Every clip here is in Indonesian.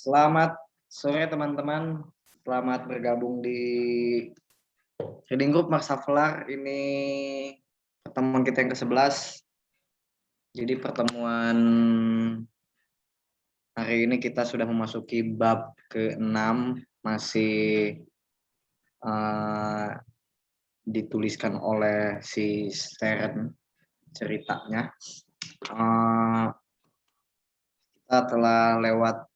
Selamat sore teman-teman, selamat bergabung di Reading Group Max Havelaar. Ini pertemuan kita yang ke-11. Jadi pertemuan hari ini kita sudah memasuki bab ke-6, masih dituliskan oleh si Stern ceritanya. Kita telah lewat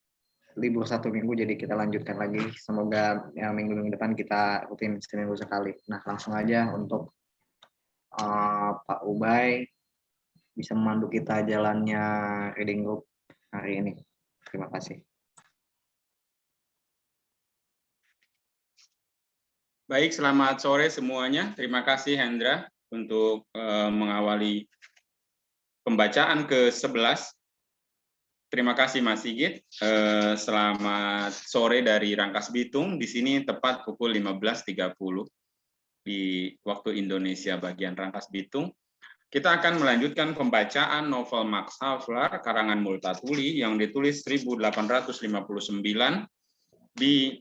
libur 1 minggu, jadi kita lanjutkan lagi. Semoga ya, minggu-minggu depan kita rutin seminggu sekali. Nah, langsung aja untuk Pak Ubay bisa memandu kita jalannya Reading Group hari ini. Terima kasih. Baik, selamat sore semuanya. Terima kasih Hendra untuk mengawali pembacaan ke-11. Terima kasih Mas Sigit. Selamat sore dari Rangkas Bitung. Di sini tepat pukul 15.30 di waktu Indonesia bagian Rangkas Bitung. Kita akan melanjutkan pembacaan novel Max Havelaar karangan Multatuli yang ditulis 1859 di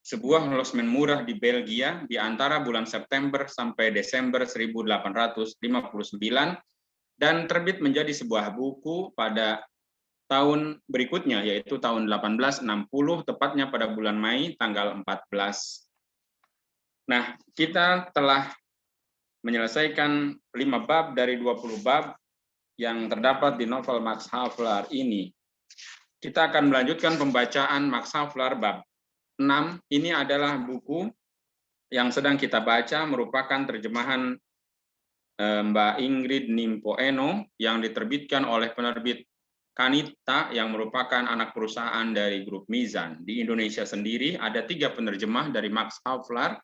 sebuah losmen murah di Belgia di antara bulan September sampai Desember 1859 dan terbit menjadi sebuah buku pada tahun berikutnya, yaitu tahun 1860, tepatnya pada bulan Mei tanggal 14. Nah, kita telah menyelesaikan 5 bab dari 20 bab yang terdapat di novel Max Havelaar ini. Kita akan melanjutkan pembacaan Max Havelaar bab 6. Ini adalah buku yang sedang kita baca, merupakan terjemahan Mbak Ingrid Nimpoeno yang diterbitkan oleh penerbit Kanita yang merupakan anak perusahaan dari grup Mizan. Di Indonesia sendiri ada 3 penerjemah dari Max Havelaar.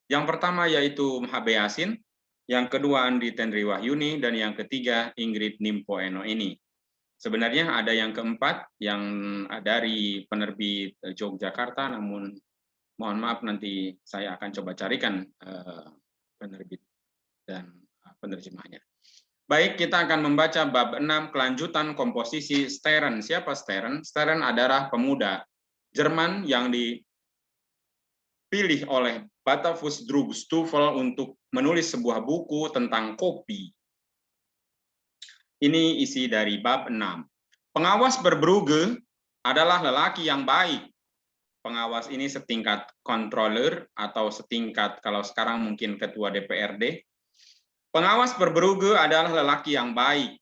Yang pertama yaitu H.B. Yasin, yang kedua Andi Tenri Wahyuni, dan yang ketiga Ingrid Nimpoeno ini. Sebenarnya ada yang keempat yang dari penerbit Yogyakarta, namun mohon maaf nanti saya akan coba carikan penerbit dan penerjemahnya. Baik, kita akan membaca bab 6 kelanjutan komposisi Stern. Siapa Stern? Stern adalah pemuda Jerman yang dipilih oleh Batavus Druckstuffel untuk menulis sebuah buku tentang kopi. Ini isi dari bab 6. Pengawas Verbrugge adalah lelaki yang baik. Pengawas ini setingkat controller atau setingkat kalau sekarang mungkin ketua DPRD. Pengawas Verbrugge adalah lelaki yang baik.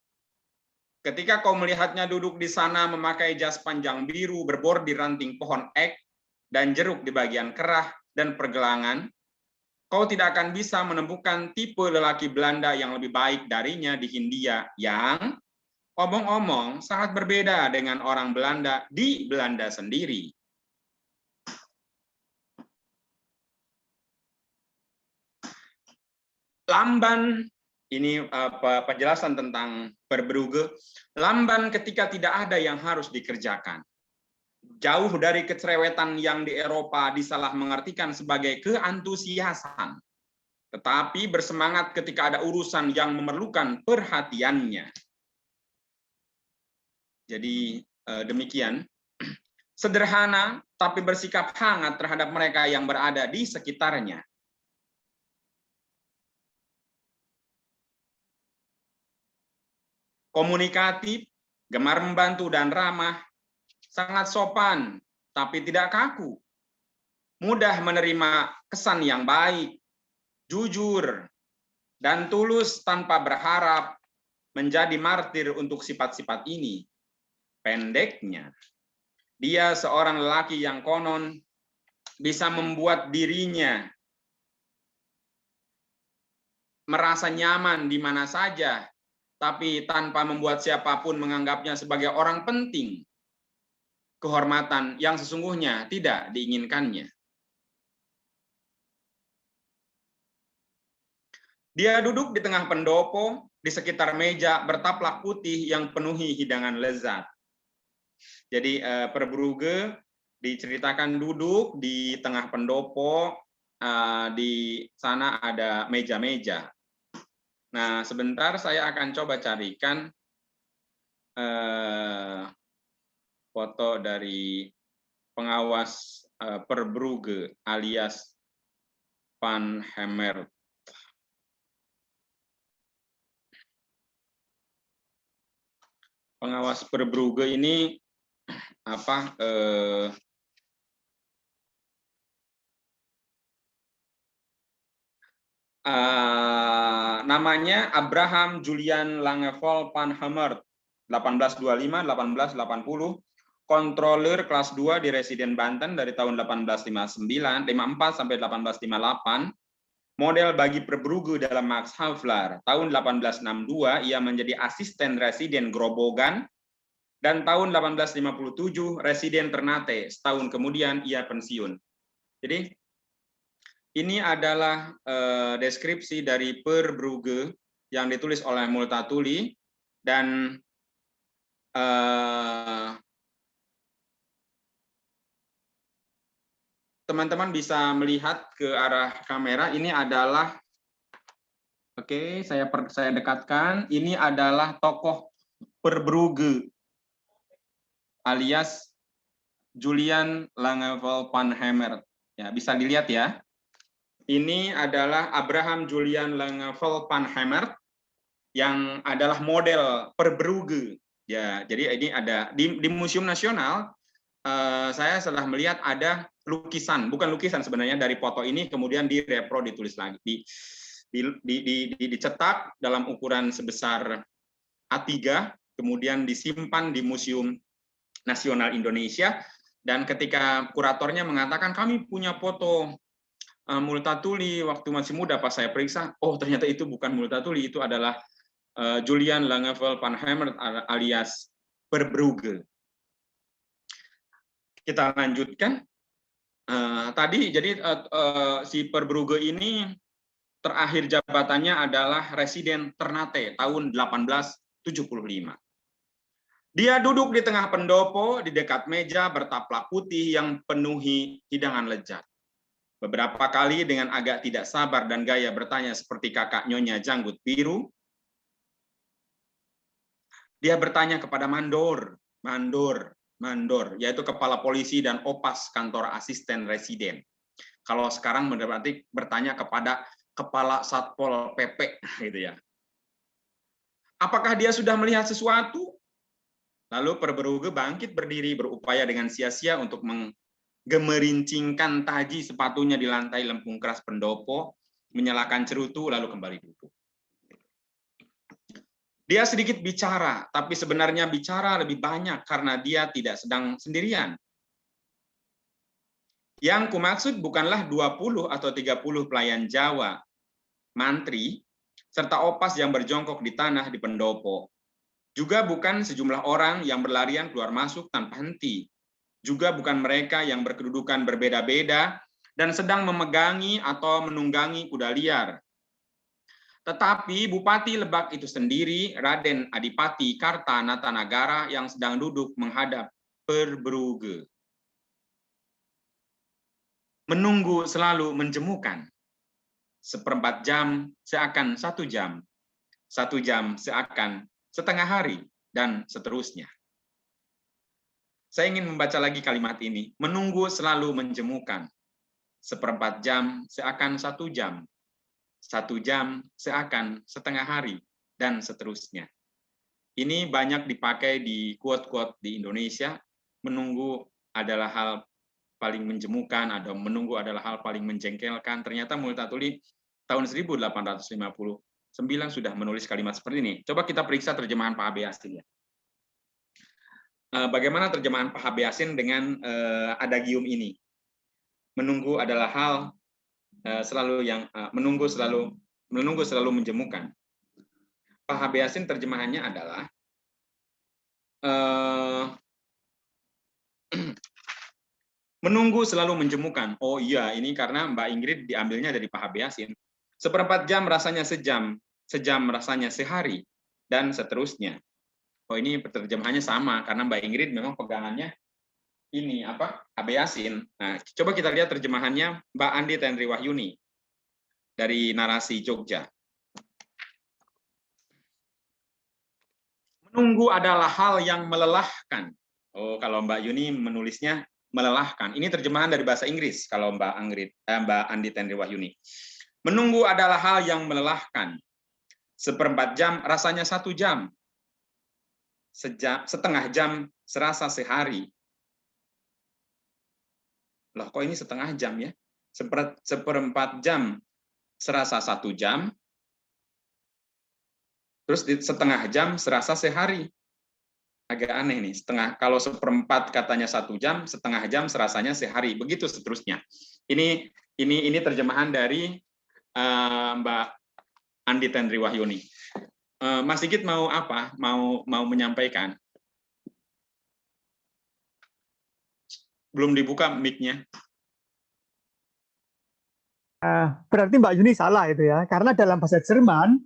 Ketika kau melihatnya duduk di sana memakai jas panjang biru berbordir ranting pohon ek dan jeruk di bagian kerah dan pergelangan, kau tidak akan bisa menemukan tipe lelaki Belanda yang lebih baik darinya di Hindia yang, omong-omong, sangat berbeda dengan orang Belanda di Belanda sendiri. Lamban, ini penjelasan tentang Verbrugge. Lamban ketika tidak ada yang harus dikerjakan. Jauh dari kecerewetan yang di Eropa disalah mengartikan sebagai keantusiasan, tetapi bersemangat ketika ada urusan yang memerlukan perhatiannya. Jadi demikian. Sederhana, tapi bersikap hangat terhadap mereka yang berada di sekitarnya. Komunikatif, gemar membantu dan ramah, sangat sopan, tapi tidak kaku. Mudah menerima kesan yang baik, jujur, dan tulus tanpa berharap menjadi martir untuk sifat-sifat ini. Pendeknya, dia seorang lelaki yang konon bisa membuat dirinya merasa nyaman di mana saja, tapi tanpa membuat siapapun menganggapnya sebagai orang penting. Kehormatan yang sesungguhnya tidak diinginkannya. Dia duduk di tengah pendopo, di sekitar meja bertaplak putih yang penuhi hidangan lezat. Jadi Verbrugge diceritakan duduk di tengah pendopo, di sana ada meja-meja. Nah, sebentar saya akan coba carikan foto dari pengawas Perbrugge alias Van Hemert. Pengawas Perbrugge ini apa? Namanya Abraham Julian Langevol van Hemert, 1825-1880, kontroler kelas 2 di Residen Banten dari tahun 1854 sampai 1858, model bagi Perbrugge dalam Max Havelaar. Tahun 1862 ia menjadi asisten residen Grobogan, dan tahun 1857 residen Ternate. Setahun kemudian ia pensiun. Jadi ini adalah deskripsi dari Perbrugge yang ditulis oleh Multatuli, dan teman-teman bisa melihat ke arah kamera. Ini adalah, oke, saya dekatkan. Ini adalah tokoh Perbrugge alias Julian Langevol van Hemert. Ya, bisa dilihat ya. Ini adalah Abraham Julian Langevol van Hemert yang adalah model Perbrugge. Ya, jadi ini ada di Museum Nasional. Saya setelah melihat ada lukisan, bukan lukisan sebenarnya, dari foto ini kemudian direpro, ditulis lagi, dicetak dalam ukuran sebesar A3, kemudian disimpan di Museum Nasional Indonesia. Dan ketika kuratornya mengatakan kami punya foto Multatuli waktu masih muda, pas saya periksa, oh ternyata itu bukan Multatuli, itu adalah Julian Langevol van Hemert alias Perbrugge. Kita lanjutkan. Tadi jadi si Perbrugge ini terakhir jabatannya adalah residen Ternate tahun 1875. Dia duduk di tengah pendopo di dekat meja bertaplak putih yang penuhi hidangan lezat. Beberapa kali dengan agak tidak sabar dan gaya bertanya seperti kakak Nyonya Janggut Biru, dia bertanya kepada Mandor, yaitu kepala polisi dan opas kantor asisten residen. Kalau sekarang berarti bertanya kepada kepala Satpol PP, gitu ya. Apakah dia sudah melihat sesuatu? Lalu Perbrugge bangkit berdiri, berupaya dengan sia-sia untuk gemerincingkan taji sepatunya di lantai lempung keras pendopo, menyalakan cerutu, lalu kembali duduk. Dia sedikit bicara, tapi sebenarnya bicara lebih banyak karena dia tidak sedang sendirian. Yang kumaksud bukanlah 20 atau 30 pelayan Jawa, mantri, serta opas yang berjongkok di tanah di pendopo. Juga bukan sejumlah orang yang berlarian keluar masuk tanpa henti. Juga bukan mereka yang berkedudukan berbeda-beda dan sedang memegangi atau menunggangi kuda liar. Tetapi Bupati Lebak itu sendiri, Raden Adipati Kartanatanagara, yang sedang duduk menghadap Perbrugge. Menunggu selalu menjemukan. 1/4 jam seakan 1 jam. 1 jam seakan setengah hari, dan seterusnya. Saya ingin membaca lagi kalimat ini. Menunggu selalu menjemukan. 1/4 jam seakan 1 jam. 1 jam seakan setengah hari, dan seterusnya. Ini banyak dipakai di quote-quote di Indonesia. Menunggu adalah hal paling menjemukan, atau menunggu adalah hal paling menjengkelkan. Ternyata Multatuli tahun 1859 sudah menulis kalimat seperti ini. Coba kita periksa terjemahan Pak H.B. Yasin ya. Bagaimana terjemahan Pak H.B. Yasin dengan adagium ini? Menunggu adalah hal selalu yang menunggu selalu menjemukan. Pak H.B. Yasin terjemahannya adalah menunggu selalu menjemukan. Oh iya, ini karena Mbak Ingrid diambilnya dari Pak H.B. Yasin. 1/4 jam rasanya sejam, sejam rasanya sehari, dan seterusnya. Oh, ini terjemahannya sama karena Mbak Ingrid memang pegangannya ini apa? H.B. Yasin. Nah, coba kita lihat terjemahannya Mbak Andi Tenri Wahyuni dari Narasi Jogja. Menunggu adalah hal yang melelahkan. Oh, kalau Mbak Yuni menulisnya melelahkan. Ini terjemahan dari bahasa Inggris kalau Mbak Andi Tenri Wahyuni. Menunggu adalah hal yang melelahkan. 1/4 jam rasanya 1 jam. Setengah jam serasa sehari. Loh, kok ini setengah jam ya? 1/4 jam serasa 1 jam. Terus setengah jam serasa sehari. Agak aneh nih, kalau 1/4 katanya 1 jam, setengah jam serasanya sehari, begitu seterusnya. Ini terjemahan dari Mbak Andi Tenri Wahyuni. Mas Sigit mau apa? Mau menyampaikan? Belum dibuka mic-nya. Berarti Mbak Yuni salah itu ya, karena dalam bahasa Jerman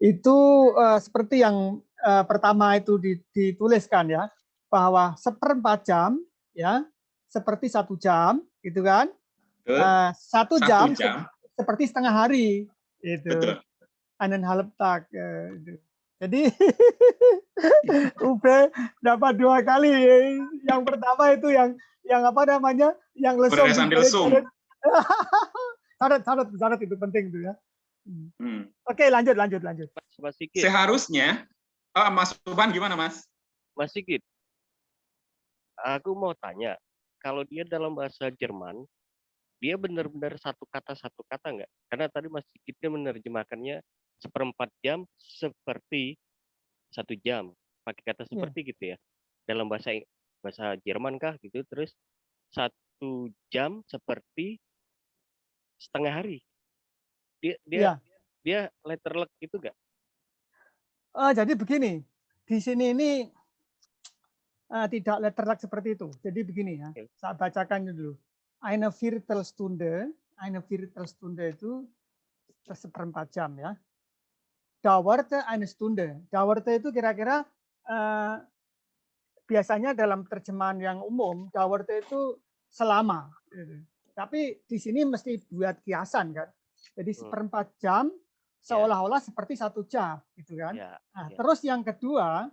itu seperti yang pertama itu dituliskan ya, bahwa 1/4 jam ya seperti 1 jam, gitu kan? 1 jam seperti setengah hari, itu. Betul. Einen halben Tag. Jadi udah dapat 2 kali. Yang pertama itu yang apa namanya? Yang lesung. Syarat itu penting tuh ya. Oke, lanjut. Mas Sigit. Seharusnya, Mas Tuban gimana Mas? Mas Sigit, aku mau tanya, kalau dia dalam bahasa Jerman, dia benar-benar satu kata nggak? Karena tadi Mas Sigit menerjemahkannya 1/4 jam seperti 1 jam, pakai kata seperti gitu ya. Dalam bahasa Jerman kah gitu, terus 1 jam seperti setengah hari. Dia letterlek itu nggak? Jadi begini, di sini ini tidak letterlek seperti itu. Jadi begini ya, saya bacakan dulu. Eine Viertelstunde itu 1/4 jam ya. Dauerte eine Stunde. Dauerte itu kira-kira biasanya dalam terjemahan yang umum, dauerte itu selama. Tapi di sini mesti buat kiasan kan. Jadi 1/4 jam seolah-olah seperti 1 jam gitu kan. Nah, terus yang kedua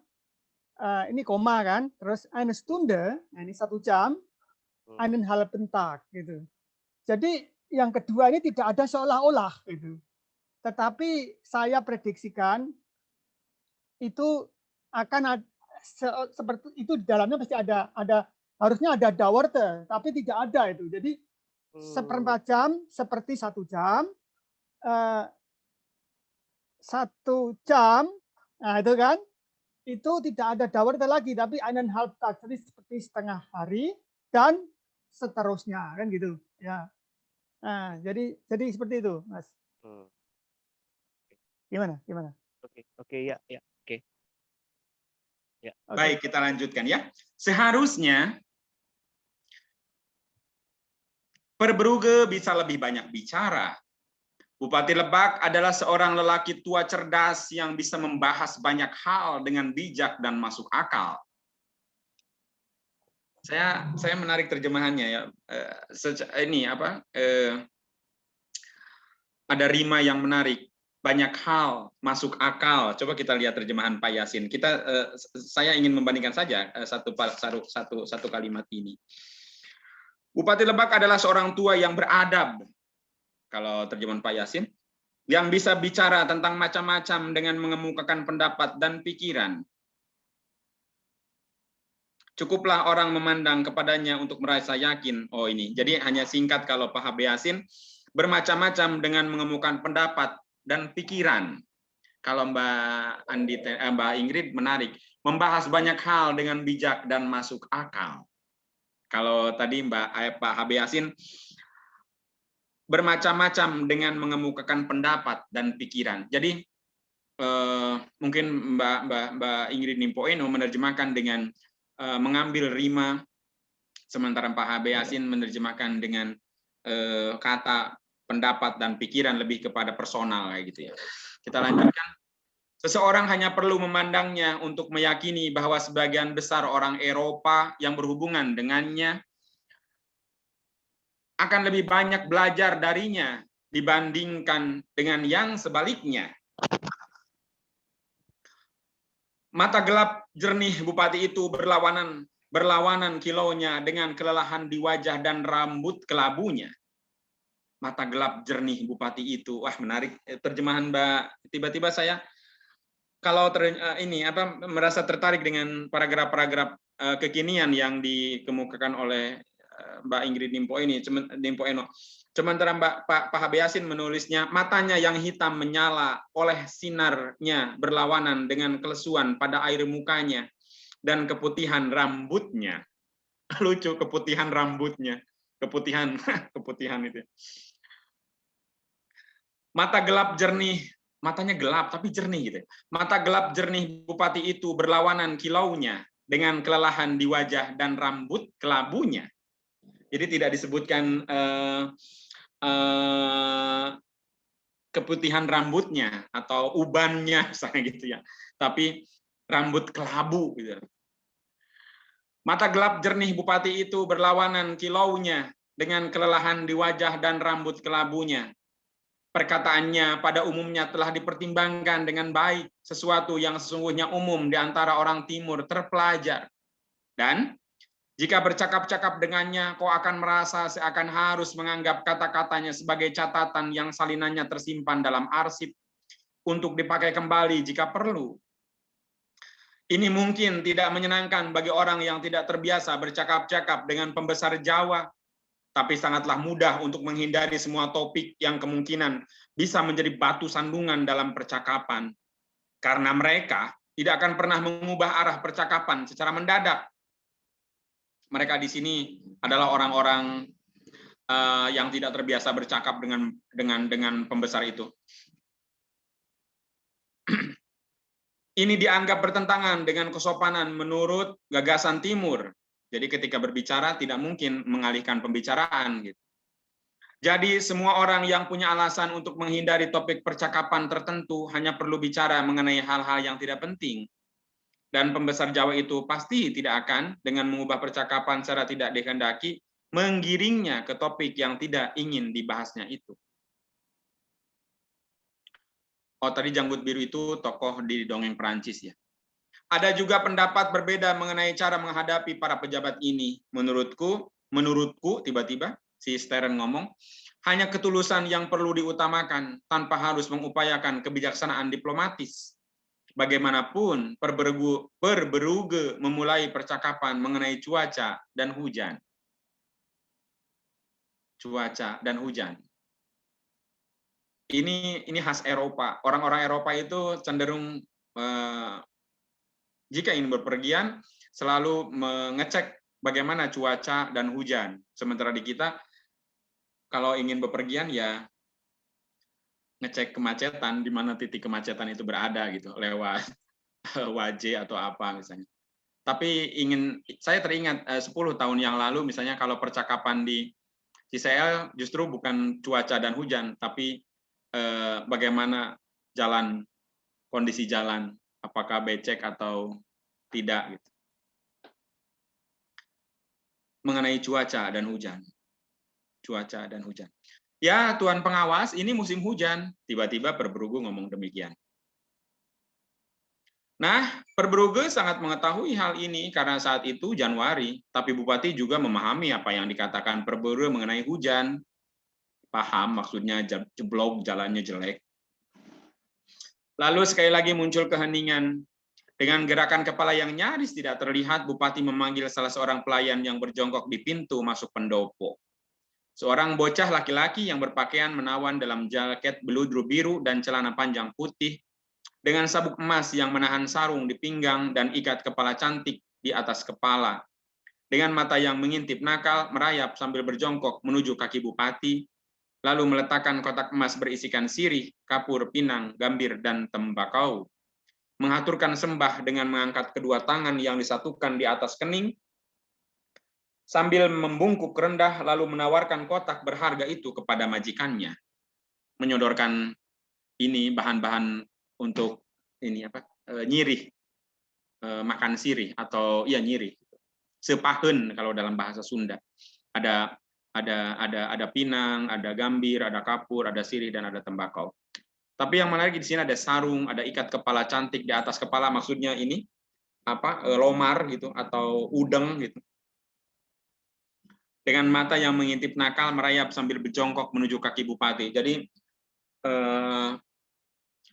ini koma kan, terus eine Stunde, nah ini 1 jam, einen halben Tag gitu. Jadi yang kedua ini tidak ada seolah-olah gitu. Tetapi saya prediksikan itu akan seperti itu, di dalamnya pasti ada harusnya ada dauerte, tapi tidak ada itu. Jadi 1/4 jam seperti 1 jam, 1 jam, nah itu kan, itu tidak ada dauerte lagi, tapi einen halben Tag, jadi seperti setengah hari dan seterusnya kan gitu ya. Nah, jadi seperti itu, Mas. Gimana? Oke, ya. Oke. Ya. Baik, kita lanjutkan ya. Seharusnya Verbrugge bisa lebih banyak bicara. Bupati Lebak adalah seorang lelaki tua cerdas yang bisa membahas banyak hal dengan bijak dan masuk akal. Saya menarik terjemahannya ya. Ini apa? Ada rima yang menarik. Banyak hal, masuk akal. Coba kita lihat terjemahan Pak Yasin. Saya ingin membandingkan saja satu kalimat ini. Bupati Lebak adalah seorang tua yang beradab. Kalau terjemahan Pak Yasin, yang bisa bicara tentang macam-macam dengan mengemukakan pendapat dan pikiran. Cukuplah orang memandang kepadanya untuk merasa yakin. Oh ini, jadi hanya singkat kalau Pak H.B. Yasin, bermacam-macam dengan mengemukakan pendapat dan pikiran. Kalau Mbak Ingrid menarik, membahas banyak hal dengan bijak dan masuk akal. Kalau tadi Pak H.B. Yasin, bermacam-macam dengan mengemukakan pendapat dan pikiran. Jadi mungkin Mbak Ingrid Nimpoeno menerjemahkan dengan mengambil rima, sementara Pak H.B. Yasin menerjemahkan dengan kata pendapat dan pikiran lebih kepada personal kayak gitu ya. Kita lanjutkan. Seseorang hanya perlu memandangnya untuk meyakini bahwa sebagian besar orang Eropa yang berhubungan dengannya akan lebih banyak belajar darinya dibandingkan dengan yang sebaliknya. Mata gelap jernih bupati itu berlawanan berlawanan kilaunya dengan kelelahan di wajah dan rambut kelabunya. Mata gelap jernih bupati itu. Wah, menarik terjemahan Mbak. Tiba-tiba saya kalau merasa tertarik dengan paragraf-paragraf kekinian yang dikemukakan oleh Mbak Ingrid Dimpo Eno. Sementara Pak Habe Yasin menulisnya, matanya yang hitam menyala oleh sinarnya berlawanan dengan kelesuan pada air mukanya dan keputihan rambutnya. Lucu, keputihan rambutnya. Keputihan itu. Mata gelap jernih, matanya gelap tapi jernih gitu. Mata gelap jernih bupati itu berlawanan kilaunya dengan kelelahan di wajah dan rambut kelabunya. Jadi tidak disebutkan keputihan rambutnya atau ubannya misalnya gitu ya. Tapi rambut kelabu gitu. Mata gelap jernih bupati itu berlawanan kilaunya dengan kelelahan di wajah dan rambut kelabunya. Perkataannya pada umumnya telah dipertimbangkan dengan baik, sesuatu yang sesungguhnya umum di antara orang timur terpelajar. Dan jika bercakap-cakap dengannya, kau akan merasa seakan harus menganggap kata-katanya sebagai catatan yang salinannya tersimpan dalam arsip untuk dipakai kembali jika perlu. Ini mungkin tidak menyenangkan bagi orang yang tidak terbiasa bercakap-cakap dengan pembesar Jawa, tapi sangatlah mudah untuk menghindari semua topik yang kemungkinan bisa menjadi batu sandungan dalam percakapan. Karena mereka tidak akan pernah mengubah arah percakapan secara mendadak. Mereka di sini adalah orang-orang yang tidak terbiasa bercakap dengan pembesar itu. Ini dianggap bertentangan dengan kesopanan menurut gagasan Timur. Jadi ketika berbicara tidak mungkin mengalihkan pembicaraan gitu. Jadi semua orang yang punya alasan untuk menghindari topik percakapan tertentu hanya perlu bicara mengenai hal-hal yang tidak penting. Dan pembesar Jawa itu pasti tidak akan dengan mengubah percakapan secara tidak dikehendaki menggiringnya ke topik yang tidak ingin dibahasnya itu. Oh, tadi Janggut Biru itu tokoh di dongeng Perancis ya. Ada juga pendapat berbeda mengenai cara menghadapi para pejabat ini. Menurutku tiba-tiba si Stern ngomong, hanya ketulusan yang perlu diutamakan tanpa harus mengupayakan kebijaksanaan diplomatis. Bagaimanapun berberuge memulai percakapan mengenai cuaca dan hujan. Cuaca dan hujan. Ini khas Eropa. Orang-orang Eropa itu cenderung jika ingin berpergian selalu mengecek bagaimana cuaca dan hujan. Sementara di kita kalau ingin bepergian ya ngecek kemacetan, di mana titik kemacetan itu berada gitu, lewat WJ atau apa misalnya. Tapi saya teringat 10 tahun yang lalu misalnya kalau percakapan di CCL justru bukan cuaca dan hujan, tapi bagaimana kondisi jalan, apakah becek atau tidak gitu. Mengenai cuaca dan hujan. Cuaca dan hujan. Ya, Tuan Pengawas, ini musim hujan. Tiba-tiba Perberugu ngomong demikian. Nah, Perberugu sangat mengetahui hal ini karena saat itu Januari, tapi Bupati juga memahami apa yang dikatakan Perberugu mengenai hujan. Paham, maksudnya jeblok, jalannya jelek. Lalu sekali lagi muncul keheningan. Dengan gerakan kepala yang nyaris tidak terlihat, Bupati memanggil salah seorang pelayan yang berjongkok di pintu masuk pendopo. Seorang bocah laki-laki yang berpakaian menawan dalam jaket beludru biru dan celana panjang putih, dengan sabuk emas yang menahan sarung di pinggang dan ikat kepala cantik di atas kepala. Dengan mata yang mengintip nakal, merayap sambil berjongkok menuju kaki Bupati, lalu meletakkan kotak emas berisikan sirih, kapur, pinang, gambir, dan tembakau. Mengaturkan sembah dengan mengangkat kedua tangan yang disatukan di atas kening, sambil membungkuk rendah lalu menawarkan kotak berharga itu kepada majikannya. Menyodorkan ini bahan-bahan untuk nyirih, makan sirih atau ya nyirih. Sepahen kalau dalam bahasa Sunda. Ada pinang, ada gambir, ada kapur, ada sirih, dan ada tembakau. Tapi yang menarik di sini ada sarung, ada ikat kepala cantik di atas kepala, maksudnya ini lomar gitu atau udeng gitu. Dengan mata yang mengintip nakal merayap sambil berjongkok menuju kaki bupati. Jadi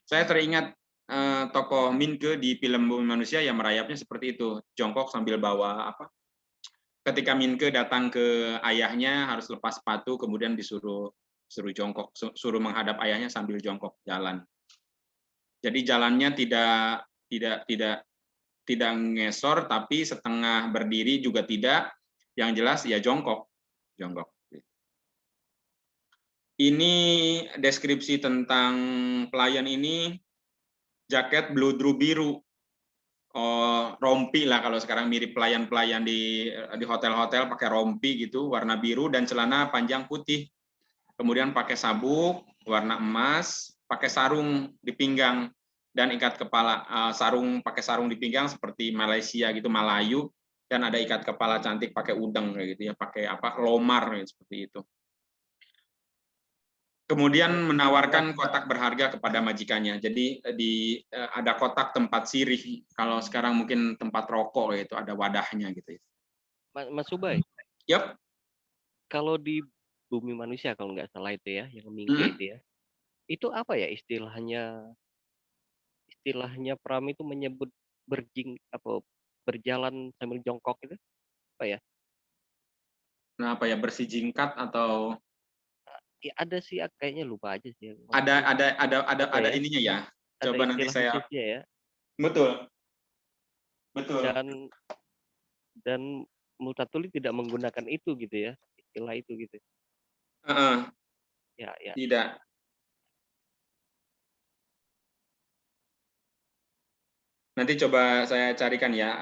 saya teringat tokoh Minke di film Bumi Manusia yang merayapnya seperti itu, jongkok sambil bawa apa? Ketika Minke datang ke ayahnya harus lepas sepatu, kemudian suruh jongkok, suruh menghadap ayahnya sambil jongkok jalan. Jadi jalannya tidak ngesor, tapi setengah berdiri juga tidak. Yang jelas ya jongkok. Ini deskripsi tentang pelayan ini, jaket bludru biru, rompi lah kalau sekarang mirip pelayan-pelayan di hotel-hotel pakai rompi gitu, warna biru dan celana panjang putih. Kemudian pakai sabuk warna emas, pakai sarung di pinggang dan ikat kepala. Pakai sarung di pinggang seperti Malaysia gitu, Malayu, dan ada ikat kepala cantik pakai udeng gitu ya, pakai lomar seperti itu. Kemudian menawarkan kotak berharga kepada majikannya. Jadi ada kotak tempat sirih. Kalau sekarang mungkin tempat rokok itu ada wadahnya gitu ya. Mas Ubay. Yap. Kalau di Bumi Manusia kalau nggak salah itu ya, yang Minke itu ya. Itu apa ya istilahnya Pram itu menyebut berjalan sambil jongkok itu apa ya? Nah, apa ya, bersijingkat atau Ya, ada sih kayaknya lupa aja sih. Ada ininya ya. Coba ada nanti saya. Ya. Betul. Dan Multatuli tidak menggunakan itu gitu ya, istilah itu gitu. Ya. Tidak. Nanti coba saya carikan ya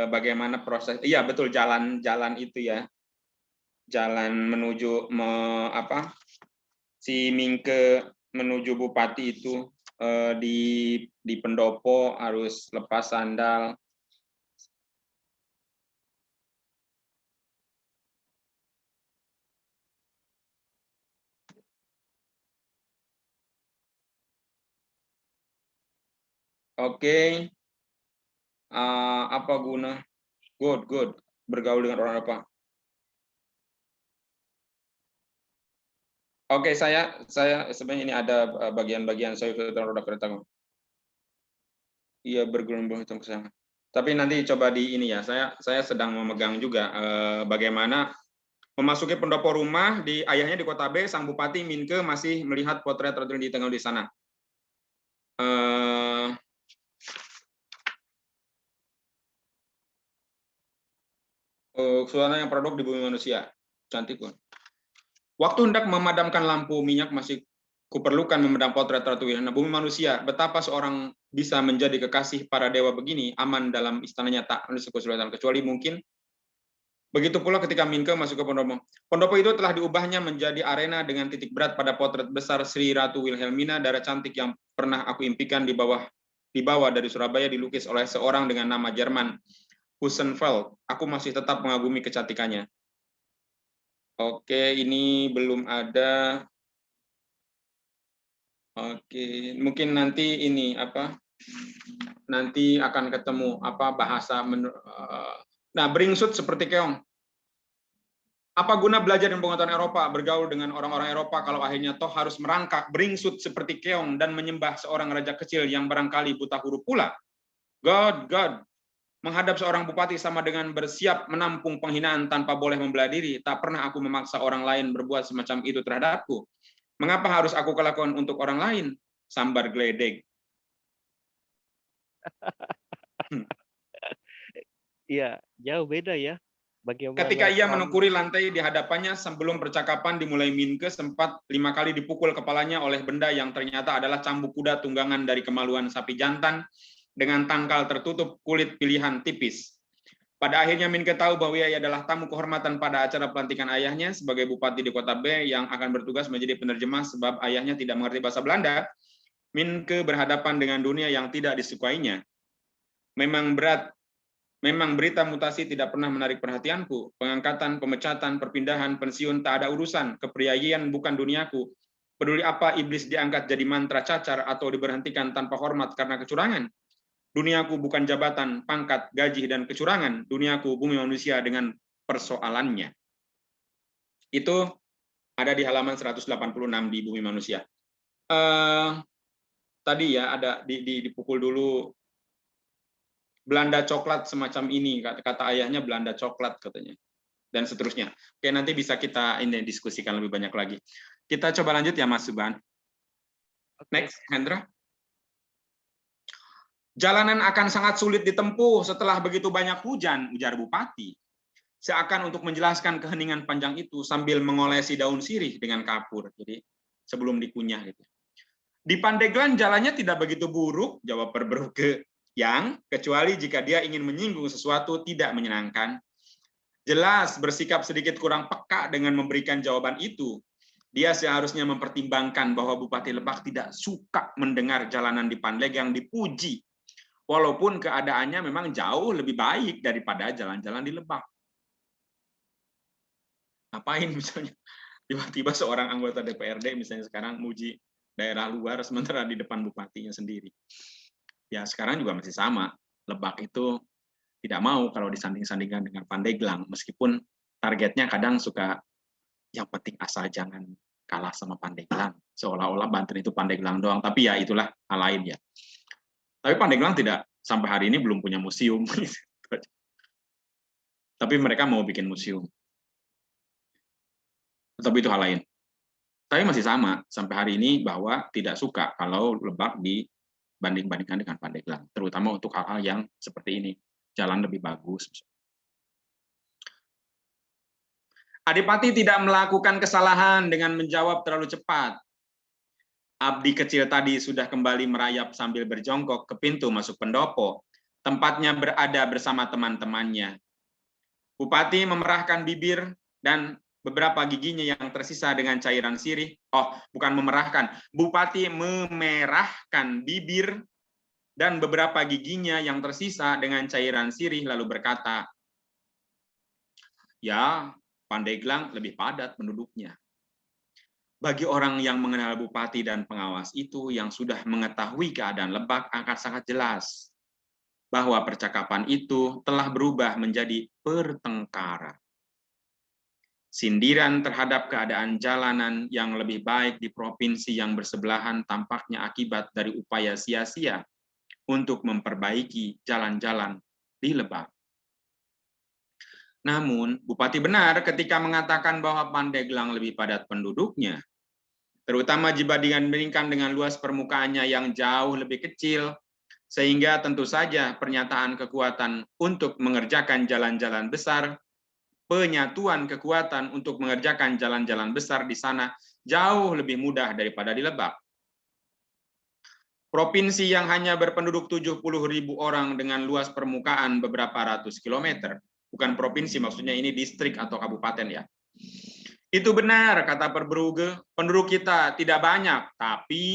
bagaimana proses. Iya betul, jalan itu ya. Jalan menuju si Minke menuju bupati itu di pendopo harus lepas sandal. Oke. Apa guna? Good. Bergaul dengan orang apa? Oke, saya sebenarnya ini ada bagian-bagian saya roda kereta. Iya, bergelombang hitung ke sana. Tapi nanti coba di ini ya. Saya sedang memegang juga bagaimana memasuki pendopo rumah di ayahnya di Kota B, sang bupati Minke masih melihat potret Ratu di tengah di sana. Suasana yang produk di Bumi Manusia. Cantik pun. Waktu hendak memadamkan lampu minyak masih kuperlukan memedam potret Ratu Wihana. Bumi Manusia, betapa seorang bisa menjadi kekasih para dewa begini, aman dalam istananya tak ada kesulitan, kecuali mungkin. Begitu pula ketika Minke masuk ke pendopo. Pendopo itu telah diubahnya menjadi arena dengan titik berat pada potret besar Sri Ratu Wilhelmina, darah cantik yang pernah aku impikan di bawah dari Surabaya, dilukis oleh seorang dengan nama Jerman, Hussenfeld. Aku masih tetap mengagumi kecantikannya. Oke, ini belum ada. Oke, mungkin nanti ini nanti akan ketemu bahasa nah, beringsut seperti keong. Apa guna belajar dan pengetahuan Eropa, bergaul dengan orang-orang Eropa kalau akhirnya toh harus merangkak beringsut seperti keong dan menyembah seorang raja kecil yang barangkali buta huruf pula? God, menghadap seorang bupati sama dengan bersiap menampung penghinaan tanpa boleh membelah diri. Tak pernah aku memaksa orang lain berbuat semacam itu terhadapku. Mengapa harus aku lakukan untuk orang lain? Sambar geledek. Iya, jauh beda ya. Bagaimana ketika ia menekuri lantai di hadapannya sebelum percakapan dimulai, Minke sempat 5 kali dipukul kepalanya oleh benda yang ternyata adalah cambuk kuda tunggangan dari kemaluan sapi jantan dengan tangkal tertutup kulit pilihan tipis. Pada akhirnya Minke tahu bahwa ia adalah tamu kehormatan pada acara pelantikan ayahnya sebagai bupati di Kota B yang akan bertugas menjadi penerjemah sebab ayahnya tidak mengerti bahasa Belanda. Minke berhadapan dengan dunia yang tidak disukainya. Memang berat. Memang berita mutasi tidak pernah menarik perhatianku. Pengangkatan, pemecatan, perpindahan, pensiun tak ada urusan. Kepriayian bukan duniaku. Peduli apa iblis diangkat jadi mantra cacar atau diberhentikan tanpa hormat karena kecurangan? Duniaku bukan jabatan, pangkat, gaji, dan kecurangan. Duniaku bumi manusia dengan persoalannya. Itu ada di halaman 186 di Bumi Manusia. Tadi ya ada dipukul dulu Belanda coklat semacam ini, kata ayahnya Belanda coklat katanya, dan seterusnya. Oke, nanti bisa kita ini diskusikan lebih banyak lagi. Kita coba lanjut ya Mas Subhan. Next, Hendra. Jalanan akan sangat sulit ditempuh setelah begitu banyak hujan, ujar Bupati. Seakan untuk menjelaskan keheningan panjang itu sambil mengolesi daun sirih dengan kapur. Jadi sebelum dikunyah gitu. Di Pandeglang jalannya tidak begitu buruk, jawab Perberuke, yang kecuali jika dia ingin menyinggung sesuatu tidak menyenangkan. Jelas bersikap sedikit kurang peka dengan memberikan jawaban itu. Dia seharusnya mempertimbangkan bahwa Bupati Lebak tidak suka mendengar jalanan di Pandeglang dipuji. Walaupun keadaannya memang jauh lebih baik daripada jalan-jalan di Lebak. Ngapain misalnya tiba-tiba seorang anggota DPRD misalnya sekarang muji daerah luar sementara di depan bupatinya sendiri. Ya sekarang juga masih sama. Lebak itu tidak mau kalau disanding-sandingkan dengan Pandeglang, meskipun targetnya kadang suka yang penting asal jangan kalah sama Pandeglang. Seolah-olah Banten itu Pandeglang doang, tapi ya itulah hal lain ya. Tapi Pandeglang tidak sampai hari ini belum punya museum. Tapi mereka mau bikin museum. Tapi itu hal lain. Tapi masih sama sampai hari ini bahwa tidak suka kalau Lebak dibanding-bandingkan dengan Pandeglang, terutama untuk hal-hal yang seperti ini, jalan lebih bagus. Adipati tidak melakukan kesalahan dengan menjawab terlalu cepat. Abdi kecil tadi sudah kembali merayap sambil berjongkok ke pintu masuk pendopo. Tempatnya berada bersama teman-temannya. Bupati memerahkan bibir dan beberapa giginya yang tersisa dengan cairan sirih. Oh, bukan memerahkan. Bupati memerahkan bibir dan beberapa giginya yang tersisa dengan cairan sirih lalu berkata, ya, Pandeglang lebih padat penduduknya. Bagi orang yang mengenal bupati dan pengawas itu yang sudah mengetahui keadaan Lebak akan sangat jelas bahwa percakapan itu telah berubah menjadi pertengkaran. Sindiran terhadap keadaan jalanan yang lebih baik di provinsi yang bersebelahan tampaknya akibat dari upaya sia-sia untuk memperbaiki jalan-jalan di Lebak. Namun, Bupati benar ketika mengatakan bahwa Pandeglang lebih padat penduduknya, terutama jika dibandingkan dengan luas permukaannya yang jauh lebih kecil, sehingga tentu saja pernyataan kekuatan untuk mengerjakan jalan-jalan besar, penyatuan kekuatan untuk mengerjakan jalan-jalan besar di sana jauh lebih mudah daripada di Lebak. Provinsi yang hanya berpenduduk 70.000 orang dengan luas permukaan beberapa ratus kilometer, bukan provinsi, maksudnya ini distrik atau kabupaten ya. Itu benar, kata Perberuge, penduduk kita tidak banyak, tapi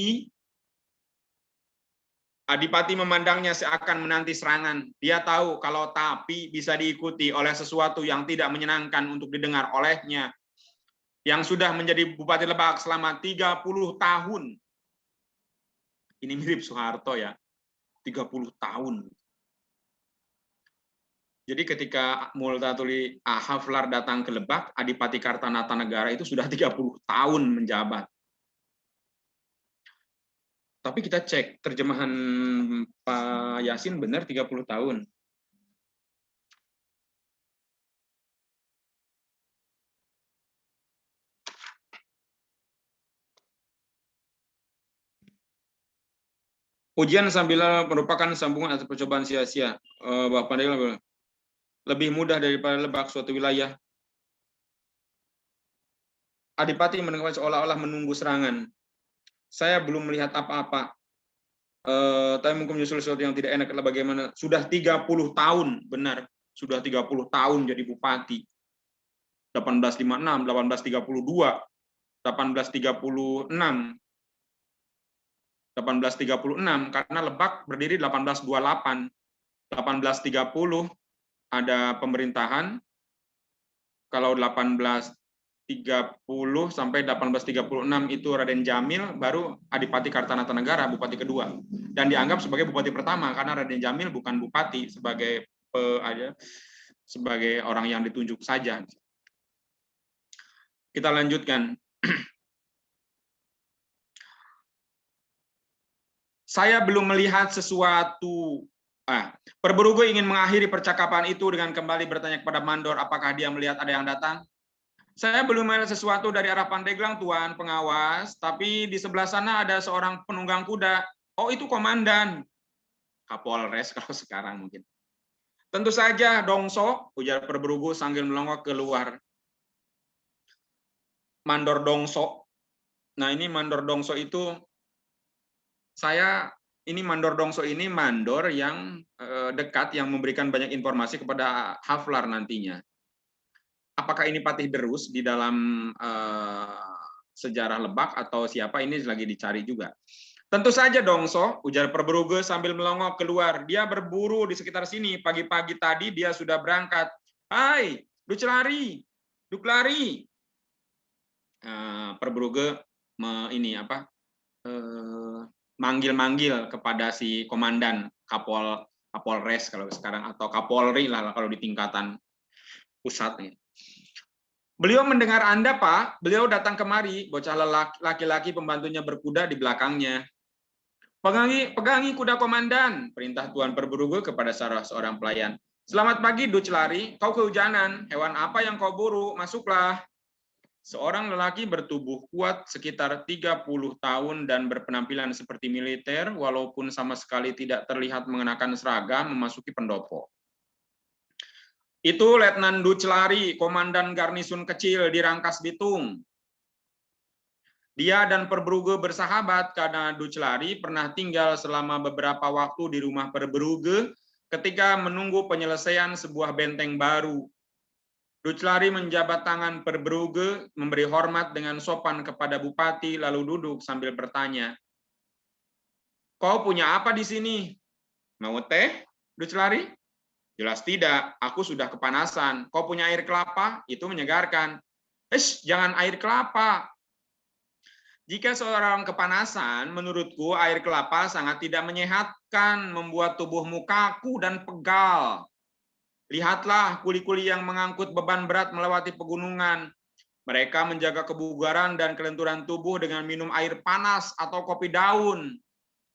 Adipati memandangnya seakan menanti serangan. Dia tahu kalau tapi bisa diikuti oleh sesuatu yang tidak menyenangkan untuk didengar olehnya, yang sudah menjadi Bupati Lebak selama 30 tahun. Ini mirip Soeharto ya, 30 tahun. Jadi ketika Multatuli Haflar datang ke Lebak, Adipati Kartanata-Negara itu sudah 30 tahun menjabat. Tapi kita cek terjemahan Pak Yasin benar 30 tahun. Ujian sambil merupakan sambungan atau percobaan sia-sia. Bapak Pandeglang lebih mudah daripada Lebak suatu wilayah. Adipati mendengar seolah-olah menunggu serangan. Saya belum melihat apa-apa. Tapi mungkin menyusul sesuatu yang tidak enak adalah bagaimana sudah 30 tahun, benar. Sudah 30 tahun jadi bupati. 1856, 1832, 1836. 1836 karena Lebak berdiri 1828. 1830 ada pemerintahan. Kalau 1830 sampai 1836 itu Raden Jamil, baru Adipati Kartanata-Negara, Bupati kedua. dan dianggap sebagai bupati pertama karena Raden Jamil bukan bupati, sebagai orang yang ditunjuk saja. Kita lanjutkan. Saya belum melihat sesuatu. Perberugo ingin mengakhiri percakapan itu dengan kembali bertanya kepada Mandor apakah dia melihat ada yang datang. Saya belum melihat sesuatu dari arah Pandeglang, Tuan pengawas, tapi di sebelah sana ada seorang penunggang kuda. Oh, itu komandan. Kapolres kalau sekarang mungkin. Tentu saja, Dongso, ujar Perberugo sambil melongo keluar. Mandor Dongso. Nah, ini Mandor Dongso itu Mandor Dongso ini mandor yang dekat, yang memberikan banyak informasi kepada Haflar nantinya. Apakah ini Patih Derus di dalam sejarah Lebak atau siapa, ini lagi dicari juga. Tentu saja Dongso, ujar Perberugo sambil melongo keluar. Dia berburu di sekitar sini. Pagi-pagi tadi dia sudah berangkat. Hai, Duclari. Perberugo manggil-manggil kepada si komandan Kapolres kalau sekarang, atau Kapolri lah kalau di tingkatan pusatnya. Beliau mendengar Anda, Pak. Beliau datang kemari. Bocah laki-laki pembantunya berkuda di belakangnya. Pegangi kuda komandan, perintah Tuan Perberugo kepada salah seorang pelayan. Selamat pagi, Duclari. Kau kehujanan. Hewan apa yang kau buru? Masuklah. Seorang lelaki bertubuh kuat sekitar 30 tahun dan berpenampilan seperti militer, walaupun sama sekali tidak terlihat mengenakan seragam, memasuki pendopo. Itu Letnan Duclari, komandan garnisun kecil di Rangkas Bitung. Dia dan Perberugo bersahabat karena Duclari pernah tinggal selama beberapa waktu di rumah Perberugo ketika menunggu penyelesaian sebuah benteng baru. Duclari menjabat tangan Perberugo, memberi hormat dengan sopan kepada bupati, lalu duduk sambil bertanya. Kau punya apa di sini? Mau teh, Duclari? Jelas tidak, aku sudah kepanasan. Kau punya air kelapa? Itu menyegarkan. Jangan air kelapa. Jika seorang kepanasan, menurutku air kelapa sangat tidak menyehatkan, membuat tubuhmu kaku dan pegal. Lihatlah kuli-kuli yang mengangkut beban berat melewati pegunungan. Mereka menjaga kebugaran dan kelenturan tubuh dengan minum air panas atau kopi daun.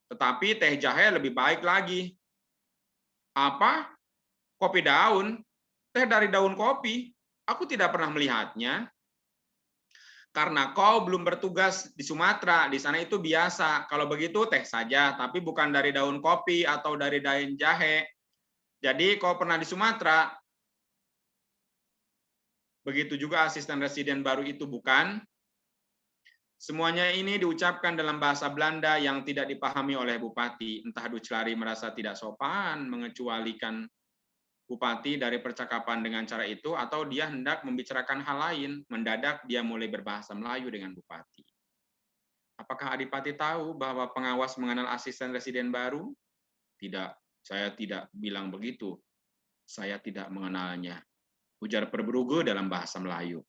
Tetapi teh jahe lebih baik lagi. Apa? Kopi daun? Teh dari daun kopi? Aku tidak pernah melihatnya. Karena kau belum bertugas di Sumatera, di sana itu biasa. Kalau begitu teh saja, tapi bukan dari daun kopi atau dari daun jahe. Jadi kau pernah di Sumatera. Begitu juga asisten residen baru itu, bukan? Semuanya ini diucapkan dalam bahasa Belanda yang tidak dipahami oleh bupati. Entah Duclari merasa tidak sopan mengecualikan bupati dari percakapan dengan cara itu, atau dia hendak membicarakan hal lain. Mendadak dia mulai berbahasa Melayu dengan bupati. Apakah Adipati tahu bahwa pengawas mengenal asisten residen baru? Tidak, saya tidak bilang begitu. Saya tidak mengenalnya, ujar Perberugo dalam bahasa Melayu.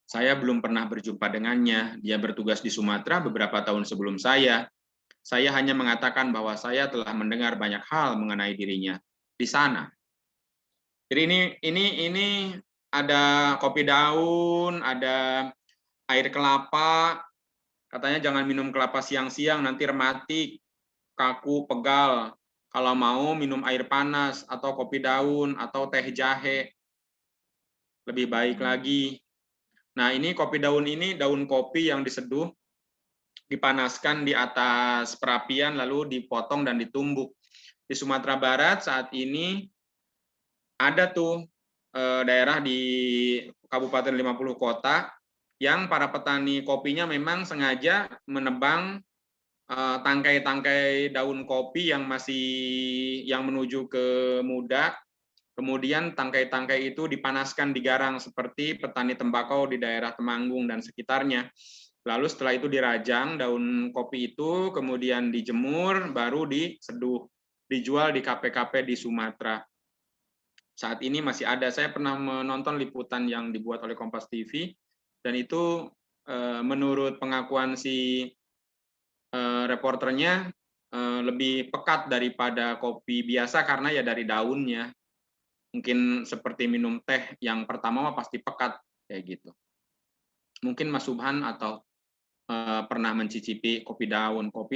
Saya belum pernah berjumpa dengannya. Dia bertugas di Sumatera beberapa tahun sebelum saya. Saya hanya mengatakan bahwa saya telah mendengar banyak hal mengenai dirinya di sana. Jadi ini ada kopi daun, ada air kelapa. Katanya jangan minum kelapa siang-siang, nanti rematik, kaku, pegal. Kalau mau minum air panas atau kopi daun atau teh jahe. Lebih baik lagi. Nah, ini kopi daun ini daun kopi yang diseduh, dipanaskan di atas perapian lalu dipotong dan ditumbuk. Di Sumatera Barat saat ini ada tuh daerah di Kabupaten 50 kota yang para petani kopinya memang sengaja menebang tangkai-tangkai daun kopi yang menuju ke muda, kemudian tangkai-tangkai itu dipanaskan, digarang seperti petani tembakau di daerah Temanggung dan sekitarnya. Lalu setelah itu dirajang daun kopi itu, kemudian dijemur, baru diseduh, dijual di kafe-kafe di Sumatera. Saat ini masih ada. Saya pernah menonton liputan yang dibuat oleh Kompas TV, dan itu menurut pengakuan si reporternya, lebih pekat daripada kopi biasa karena ya dari daunnya. Mungkin seperti minum teh yang pertama mah pasti pekat kayak gitu. Mungkin Mas Subhan atau pernah mencicipi kopi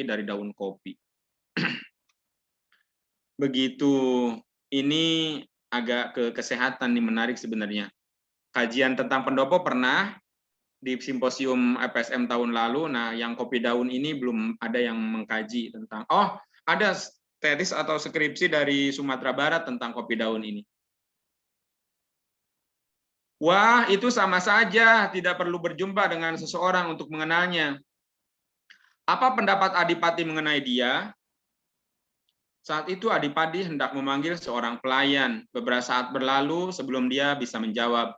dari daun kopi. Begitu, ini agak ke kesehatan nih, menarik sebenarnya. Kajian tentang pendopo pernah di simposium FSM tahun lalu. Nah, yang kopi daun ini belum ada yang mengkaji tentang. Oh, ada tesis atau skripsi dari Sumatera Barat tentang kopi daun ini. Wah, itu sama saja, tidak perlu berjumpa dengan seseorang untuk mengenalnya. Apa pendapat Adipati mengenai dia? Saat itu Adipati hendak memanggil seorang pelayan. Beberapa saat berlalu sebelum dia bisa menjawab.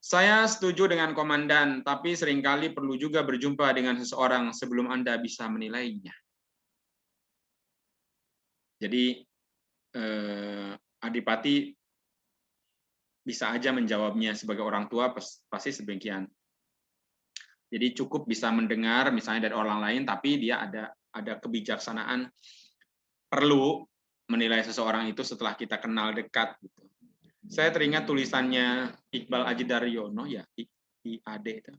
Saya setuju dengan komandan, tapi seringkali perlu juga berjumpa dengan seseorang sebelum Anda bisa menilainya. Jadi Adipati bisa aja menjawabnya sebagai orang tua pasti sedemikian. Jadi cukup bisa mendengar misalnya dari orang lain, tapi dia ada kebijaksanaan perlu menilai seseorang itu setelah kita kenal dekat. Gitu. Saya teringat tulisannya Iqbal Aji Daryono ya, IAD itu.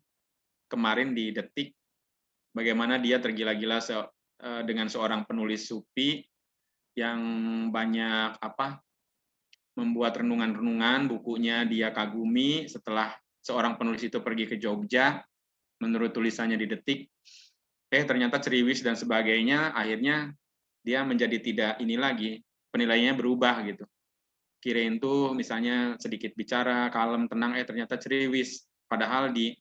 Kemarin di Detik, bagaimana dia tergila-gila dengan seorang penulis sufi yang banyak membuat renungan-renungan, bukunya dia kagumi setelah seorang penulis itu pergi ke Jogja, menurut tulisannya di Detik, ternyata ceriwis dan sebagainya, akhirnya dia menjadi tidak ini lagi, penilaiannya berubah gitu. Kirain tuh misalnya sedikit bicara, kalem, tenang, ternyata ceriwis. Padahal di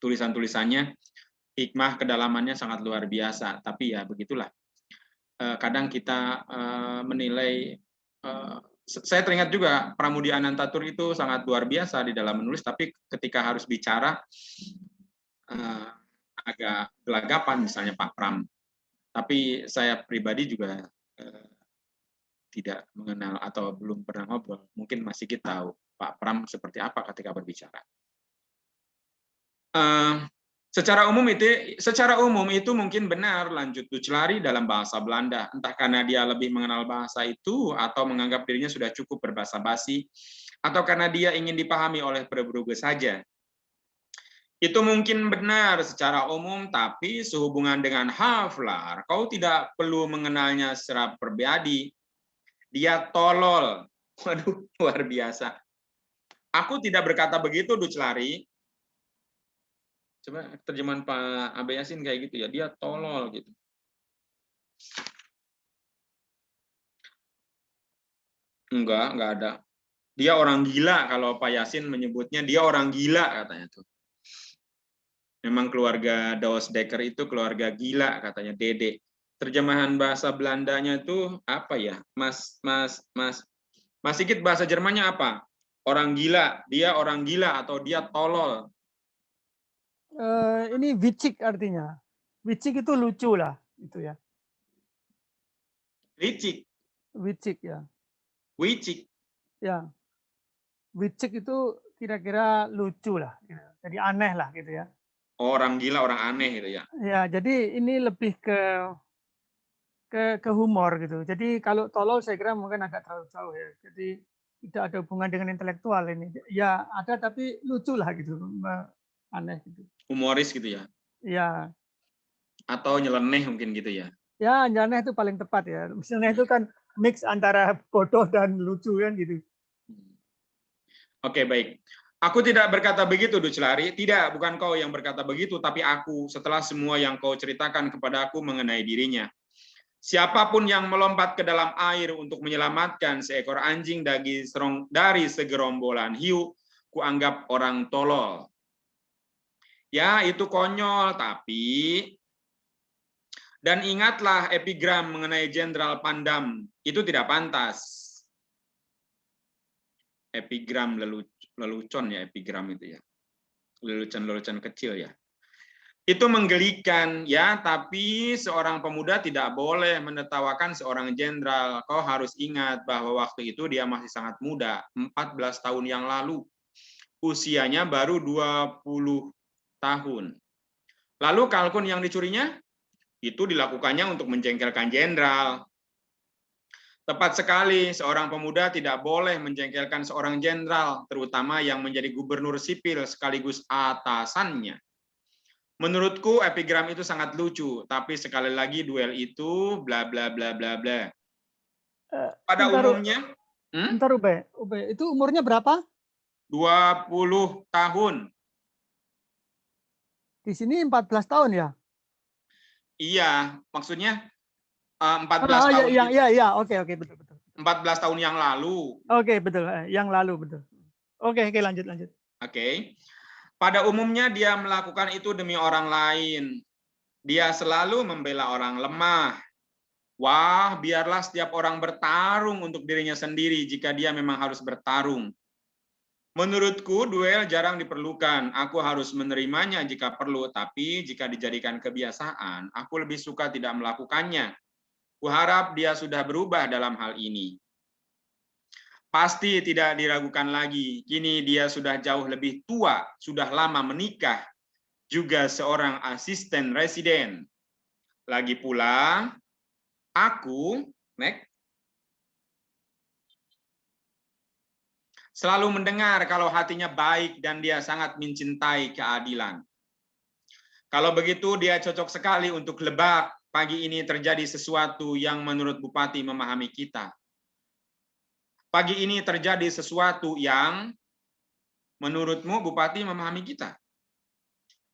tulisan-tulisannya hikmah kedalamannya sangat luar biasa. Tapi ya begitulah. Kadang kita menilai, saya teringat juga Pramudi Anantatur itu sangat luar biasa di dalam menulis, tapi ketika harus bicara agak gelagapan misalnya Pak Pram. Tapi saya pribadi juga tidak mengenal atau belum pernah ngobrol. Mungkin Mas Sigit tahu Pak Pram seperti apa ketika berbicara. Secara umum itu mungkin benar, lanjut Duclari dalam bahasa Belanda. Entah karena dia lebih mengenal bahasa itu atau menganggap dirinya sudah cukup berbahasa basi, atau karena dia ingin dipahami oleh Verbrugge saja. Itu mungkin benar secara umum, tapi sehubungan dengan Havelaar, kau tidak perlu mengenalnya secara pribadi. Dia tolol. Waduh, luar biasa. Aku tidak berkata begitu, Duclari. Coba terjemahan Pak Abe Yasin kayak gitu ya, dia tolol gitu. Enggak ada. Dia orang gila, kalau Pak Yasin menyebutnya dia orang gila katanya tuh. Memang keluarga Doosdekker itu keluarga gila katanya, Dede. Terjemahan bahasa Belandanya itu apa ya? Mas Sigit, bahasa Jermannya apa? Orang gila, dia orang gila atau dia tolol? Ini witzig artinya. Witzig itu lucu lah, itu ya. Licik. Witzig ya. Wicik. Ya. Witzig itu kira-kira lucu lah. Jadi aneh lah gitu ya. Orang gila, orang aneh gitu ya. Ya, jadi ini lebih ke humor gitu. Jadi kalau tolol saya kira mungkin agak terlalu jauh ya. Jadi tidak ada hubungan dengan intelektual ini. Ya ada tapi lucu lah gitu. Aneh gitu. Humoris gitu ya. Ya. Atau nyeleneh mungkin gitu ya. Ya, nyeleneh itu paling tepat ya. Misalnya itu kan mix antara bodoh dan lucu kan gitu. Oke, baik. Aku tidak berkata begitu, Duclari. Tidak, bukan kau yang berkata begitu, tapi aku setelah semua yang kau ceritakan kepada aku mengenai dirinya. Siapapun yang melompat ke dalam air untuk menyelamatkan seekor anjing dari segerombolan hiu, kuanggap orang tolol. Ya, itu konyol, tapi... Dan ingatlah epigram mengenai Jenderal Pandam, itu tidak pantas. Epigram lelucon ya, epigram itu ya. Lelucon-lelucon kecil ya. Itu menggelikan ya, tapi seorang pemuda tidak boleh menertawakan seorang jenderal. Kau harus ingat bahwa waktu itu dia masih sangat muda, 14 tahun yang lalu. Usianya baru 20 tahun. Lalu kalkun yang dicurinya Itu dilakukannya untuk menjengkelkan jenderal. Tepat sekali, seorang pemuda tidak boleh menjengkelkan seorang jenderal, terutama yang menjadi gubernur sipil sekaligus atasannya. Menurutku epigram itu sangat lucu, tapi sekali lagi duel itu bla bla bla bla bla. Pada umumnya, bentar Ube, itu umurnya berapa? 20 tahun. Di sini 14 tahun ya? Iya, maksudnya 14 tahun. Iya, oke, betul. 14 tahun yang lalu. Oke, betul. Yang lalu, betul. Oke, lanjut. Oke. Pada umumnya dia melakukan itu demi orang lain. Dia selalu membela orang lemah. Wah, biarlah setiap orang bertarung untuk dirinya sendiri jika dia memang harus bertarung. Menurutku, duel jarang diperlukan. Aku harus menerimanya jika perlu, tapi jika dijadikan kebiasaan, aku lebih suka tidak melakukannya. Kuharap dia sudah berubah dalam hal ini. Pasti tidak diragukan lagi, kini dia sudah jauh lebih tua, sudah lama menikah, juga seorang asisten residen. Lagi pula, aku, selalu mendengar kalau hatinya baik dan dia sangat mencintai keadilan. Kalau begitu, dia cocok sekali untuk lebak. Pagi ini terjadi sesuatu yang menurut Bupati memahami kita. Pagi ini terjadi sesuatu yang menurutmu Bupati memahami kita.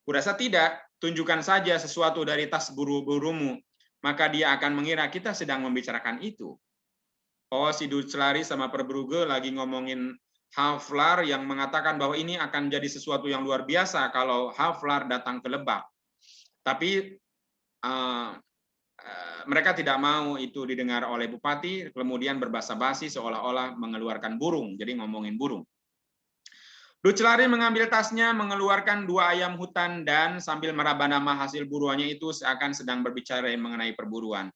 Kurasa tidak, tunjukkan saja sesuatu dari tas buru-burumu, maka dia akan mengira kita sedang membicarakan itu. Oh, si Duclari sama Perbrugge lagi ngomongin Havelaar yang mengatakan bahwa ini akan jadi sesuatu yang luar biasa kalau Havelaar datang ke Lebak. Tapi mereka tidak mau itu didengar oleh Bupati, kemudian berbasa-basi seolah-olah mengeluarkan burung, jadi ngomongin burung. Duclari mengambil tasnya, mengeluarkan 2 ayam hutan, dan sambil meraba nama hasil buruannya itu seakan sedang berbicara mengenai perburuan.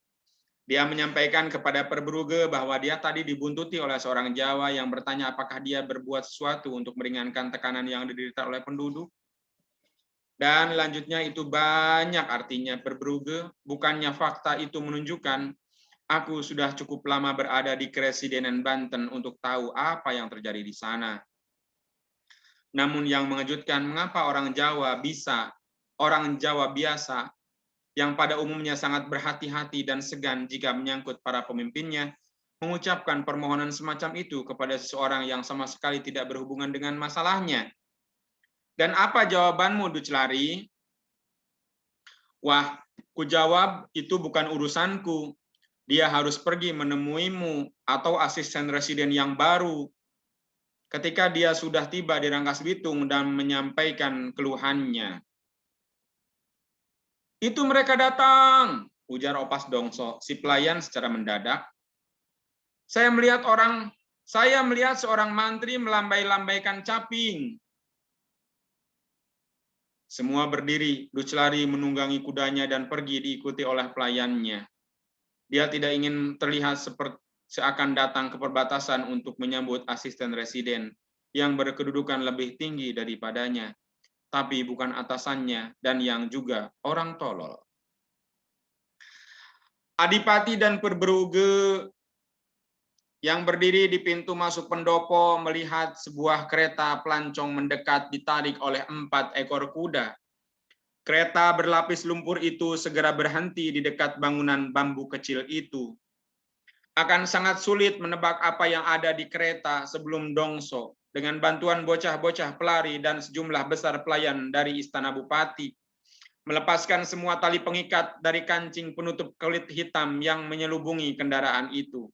Dia menyampaikan kepada Perbrugge bahwa dia tadi dibuntuti oleh seorang Jawa yang bertanya apakah dia berbuat sesuatu untuk meringankan tekanan yang diderita oleh penduduk. Dan lanjutnya itu banyak artinya Perbrugge, bukannya fakta itu menunjukkan aku sudah cukup lama berada di Kresidenan Banten untuk tahu apa yang terjadi di sana. Namun yang mengejutkan, mengapa orang Jawa biasa, yang pada umumnya sangat berhati-hati dan segan jika menyangkut para pemimpinnya, mengucapkan permohonan semacam itu kepada seseorang yang sama sekali tidak berhubungan dengan masalahnya. Dan apa jawabanmu, Duclari? Wah, kujawab itu bukan urusanku. Dia harus pergi menemuimu atau asisten residen yang baru. Ketika dia sudah tiba di Rangkas Bitung dan menyampaikan keluhannya. Itu mereka datang, ujar Opas Dongso, si pelayan secara mendadak. Saya melihat seorang mantri melambai-lambaikan caping. Semua berdiri, Duclari menunggangi kudanya dan pergi diikuti oleh pelayannya. Dia tidak ingin terlihat seakan datang ke perbatasan untuk menyambut asisten residen yang berkedudukan lebih tinggi daripadanya, tapi bukan atasannya dan yang juga orang tolol. Adipati dan Perbrugge yang berdiri di pintu masuk pendopo melihat sebuah kereta pelancong mendekat ditarik oleh 4 ekor kuda. Kereta berlapis lumpur itu segera berhenti di dekat bangunan bambu kecil itu. Akan sangat sulit menebak apa yang ada di kereta sebelum Dongso, dengan bantuan bocah-bocah pelari dan sejumlah besar pelayan dari Istana Bupati, melepaskan semua tali pengikat dari kancing penutup kulit hitam yang menyelubungi kendaraan itu.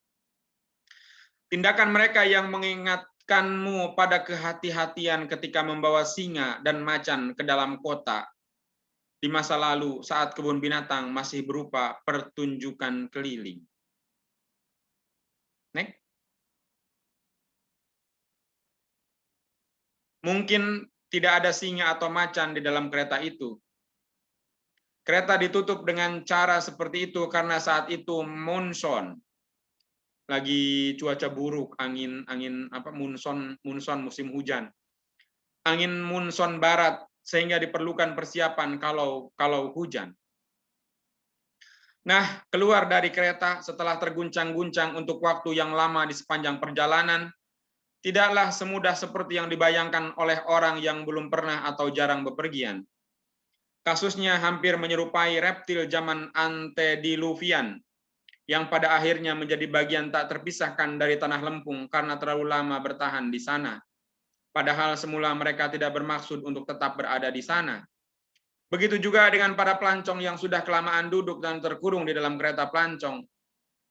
Tindakan mereka yang mengingatkanmu pada kehati-hatian ketika membawa singa dan macan ke dalam kota di masa lalu saat kebun binatang masih berupa pertunjukan keliling. Next. Mungkin tidak ada singa atau macan di dalam kereta itu. Kereta ditutup dengan cara seperti itu karena saat itu monson. Lagi cuaca buruk, angin monson musim hujan. Angin monson barat sehingga diperlukan persiapan kalau hujan. Nah, keluar dari kereta setelah terguncang-guncang untuk waktu yang lama di sepanjang perjalanan, tidaklah semudah seperti yang dibayangkan oleh orang yang belum pernah atau jarang bepergian. Kasusnya hampir menyerupai reptil zaman antediluvian, yang pada akhirnya menjadi bagian tak terpisahkan dari tanah lempung karena terlalu lama bertahan di sana. Padahal semula mereka tidak bermaksud untuk tetap berada di sana. Begitu juga dengan para pelancong yang sudah kelamaan duduk dan terkurung di dalam kereta pelancong.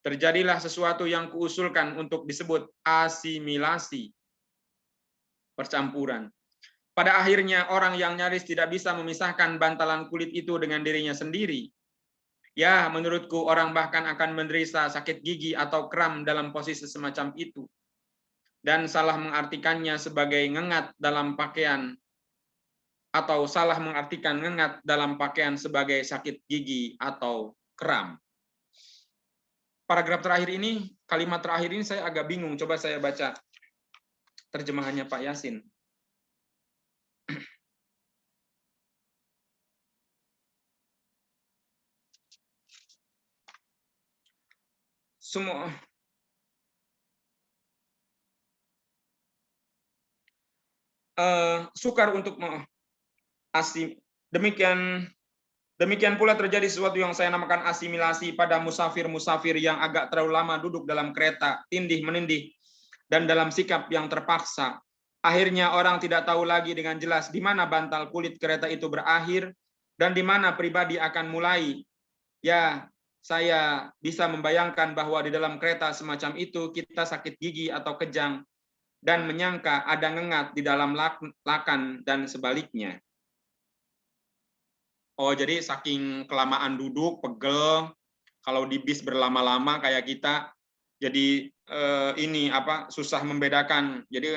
Terjadilah sesuatu yang kuusulkan untuk disebut asimilasi, percampuran. Pada akhirnya orang yang nyaris tidak bisa memisahkan bantalan kulit itu dengan dirinya sendiri. Ya, menurutku orang bahkan akan menderita sakit gigi atau kram dalam posisi semacam itu. Dan salah mengartikannya sebagai ngengat dalam pakaian, atau salah mengartikan ngengat dalam pakaian sebagai sakit gigi atau kram. Paragraf terakhir ini, kalimat terakhir ini saya agak bingung. Coba saya baca terjemahannya Pak Yasin. Semua sukar untuk demikian pula terjadi sesuatu yang saya namakan asimilasi pada musafir-musafir yang agak terlalu lama duduk dalam kereta, tindih-menindih, dan dalam sikap yang terpaksa. Akhirnya orang tidak tahu lagi dengan jelas di mana bantal kulit kereta itu berakhir dan di mana pribadi akan mulai. Ya, saya bisa membayangkan bahwa di dalam kereta semacam itu kita sakit gigi atau kejang dan menyangka ada ngengat di dalam lakan dan sebaliknya. Oh, jadi saking kelamaan duduk, pegel, kalau di bis berlama-lama kayak kita, jadi susah membedakan. Jadi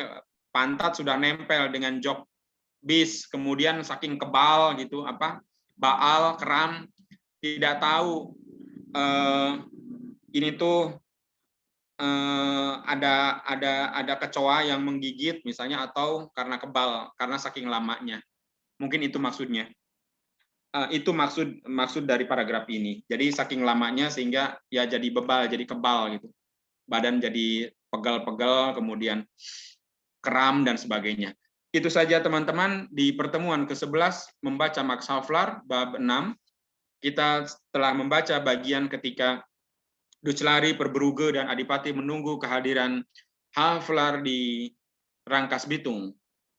pantat sudah nempel dengan jok bis, kemudian saking kebal gitu, baal, kram, tidak tahu ini tuh ada kecoa yang menggigit misalnya, atau karena kebal karena saking lamanya. Mungkin itu maksudnya. Itu maksud dari paragraf ini. Jadi saking lamanya sehingga ya jadi bebal, jadi kebal gitu. Badan jadi pegal-pegal, kemudian kram dan sebagainya. Itu saja teman-teman di pertemuan ke-11 membaca Max Havelaar bab 6. Kita telah membaca bagian ketika Duclari, Verbrugge, dan Adipati menunggu kehadiran Havelaar di Rangkas Bitung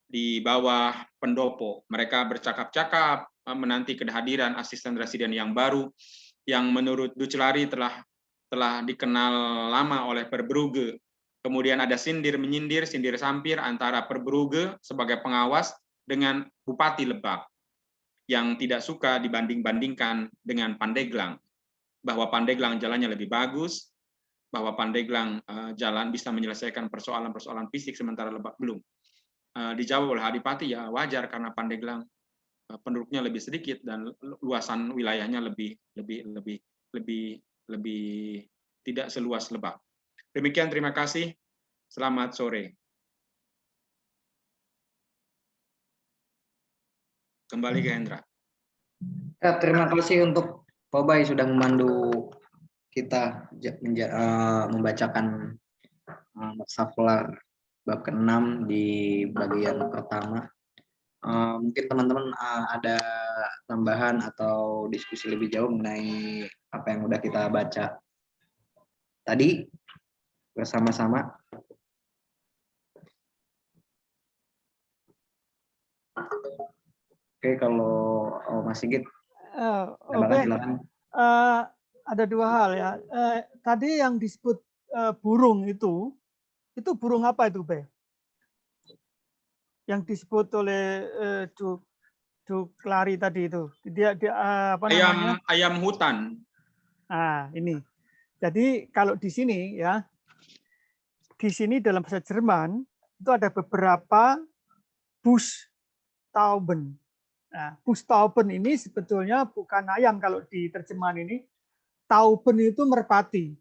di bawah pendopo. Mereka bercakap-cakap menanti kehadiran asisten residen yang baru yang menurut Duclari telah dikenal lama oleh Verbrugge. Kemudian ada sindir-menyindir, sindir sampir antara Verbrugge sebagai pengawas dengan Bupati Lebak yang tidak suka dibanding-bandingkan dengan Pandeglang, bahwa Pandeglang jalannya lebih bagus, bahwa Pandeglang jalan bisa menyelesaikan persoalan-persoalan fisik sementara Lebak belum. Dijawab oleh Adipati, ya wajar karena Pandeglang penduduknya lebih sedikit dan luasan wilayahnya lebih tidak seluas Lebak. Demikian, terima kasih. Selamat sore. Kembali ke Hendra. Ya, terima kasih untuk Pak Bay sudah memandu kita membacakan Max Havelaar bab ke-6 di bagian pertama. Mungkin teman-teman ada tambahan atau diskusi lebih jauh mengenai apa yang udah kita baca tadi bersama-sama. Oke, kalau Mas Sigit, silakan. Ada dua hal ya. Tadi yang disebut burung itu burung apa itu, Be? Yang disebut oleh Duclari tadi itu. Dia apa namanya? Ayam hutan. Nah, ini. Jadi kalau di sini ya, di sini dalam bahasa Jerman itu ada beberapa Buchstaben. Nah, Buchstaben ini sebetulnya bukan ayam kalau di terjemahan ini. Tauben itu merpati.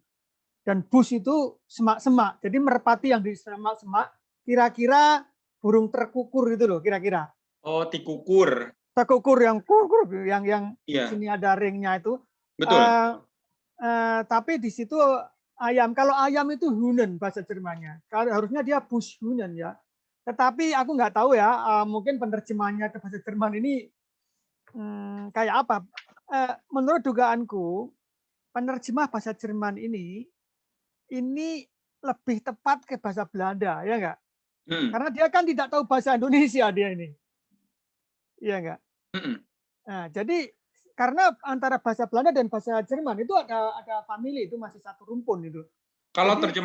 Dan Busch itu semak-semak. Jadi merpati yang di semak-semak kira-kira burung terkukur itu loh kira-kira. Oh, tikukur. Tekukur yang kukur yang iya. Sini ada ringnya itu. Betul. Tapi di situ ayam. Kalau ayam itu Huhn bahasa Jermannya. Kalau harusnya dia Buschhuhn ya. Tetapi aku nggak tahu ya. Mungkin penerjemahnya ke bahasa Jerman ini kayak apa. Menurut dugaanku, penerjemah bahasa Jerman ini lebih tepat ke bahasa Belanda, ya enggak? Karena dia kan tidak tahu bahasa Indonesia dia ini. Iya enggak? Nah, jadi karena antara bahasa Belanda dan bahasa Jerman itu ada family, itu masih satu rumpun itu. Kalau Jadi,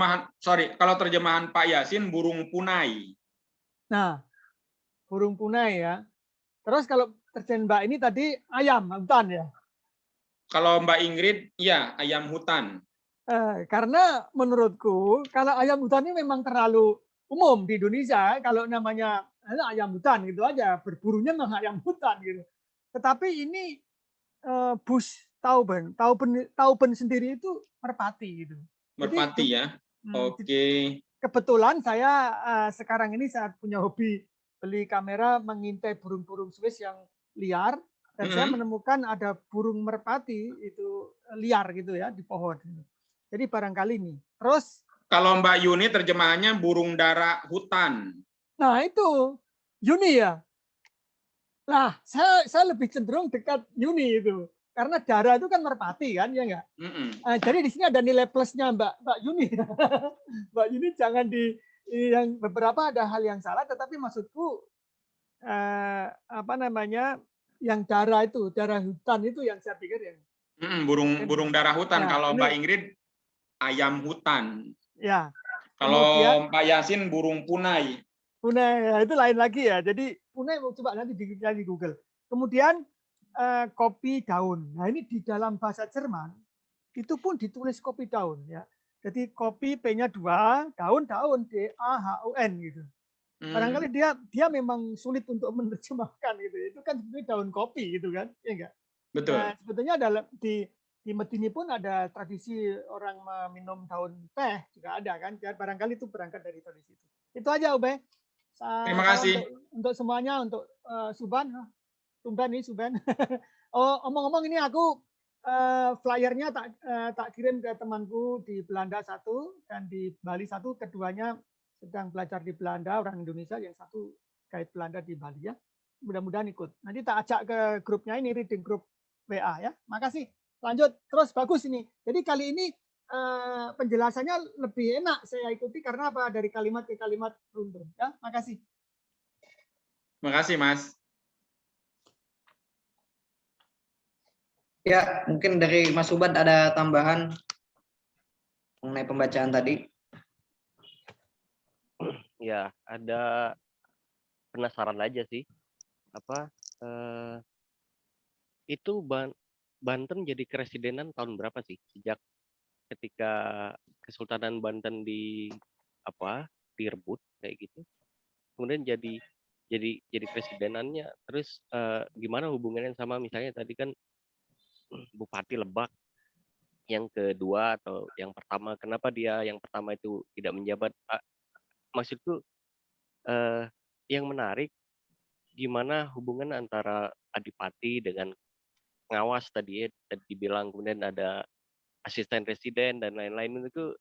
terjemahan Pak Yasin burung punai. nah, burung punai ya. Terus kalau terjemahan Mbak ini tadi ayam hutan ya. Kalau Mbak Ingrid, ya ayam hutan. Karena menurutku kalau ayam hutan ini memang terlalu umum di Indonesia. Kalau namanya ayam hutan gitu aja, berburunya memang ayam hutan gitu. Tetapi ini Bush Tauben, Tauben sendiri itu merpati gitu. Merpati Jadi ya. Oke. kebetulan saya sekarang ini saat punya hobi beli kamera mengintai burung-burung Swiss yang liar, dan saya menemukan ada burung merpati itu liar gitu ya di pohon. Jadi barangkali nih. Terus kalau Mbak Yuni terjemahannya burung dara hutan. Nah itu Yuni ya. Nah saya lebih cenderung dekat Yuni itu. Karena dara itu kan merpati kan, ya enggak? Jadi di sini ada nilai plusnya Mbak Yuni. Mbak Yuni jangan yang beberapa ada hal yang salah, tetapi maksudku apa namanya yang dara hutan itu yang saya pikir yang burung dara hutan. Ya, kalau ini, Mbak Ingrid ayam hutan. Ya. Kalau Pak Yasin burung punai. Punai ya, itu lain lagi ya. Jadi punai coba nanti di Google. Kemudian kopi daun. Nah ini di dalam bahasa Jerman itu pun ditulis kopi daun ya. Jadi kopi P-nya 2, daun DAHUN gitu. Barangkali dia memang sulit untuk menerjemahkan gitu. Itu kan sebenarnya daun kopi gitu kan, ya enggak? Betul. Nah, sebetulnya di Medini pun ada tradisi orang meminum daun teh juga ada kan. Barangkali itu berangkat dari tradisi itu. Itu aja Ube. Terima Saya kasih. untuk semuanya, untuk Suban, Tumben nih Suban. Oh, omong-omong ini aku flyernya tak kirim ke temanku di Belanda satu dan di Bali satu. Keduanya sedang belajar di Belanda, orang Indonesia, yang satu guide Belanda di Bali ya. Mudah-mudahan ikut. Nanti tak ajak ke grupnya ini, reading group WA ya. Makasih. Lanjut terus, bagus ini. Jadi kali ini penjelasannya lebih enak saya ikuti karena apa? Dari kalimat ke kalimat beruntun ya. Makasih. Makasih Mas. Ya, mungkin dari Mas Subad ada tambahan mengenai pembacaan tadi. Ya, ada penasaran aja sih. Apa itu Banten jadi keresidenan tahun berapa sih? Sejak ketika Kesultanan Banten direbut kayak gitu. Kemudian jadi presidenannya. Terus gimana hubungannya sama misalnya tadi kan Bupati Lebak yang kedua atau yang pertama, kenapa dia yang pertama itu tidak menjabat? Maksudku yang menarik gimana hubungan antara adipati dengan pengawas tadi dibilang, kemudian ada asisten residen dan lain-lain. Itu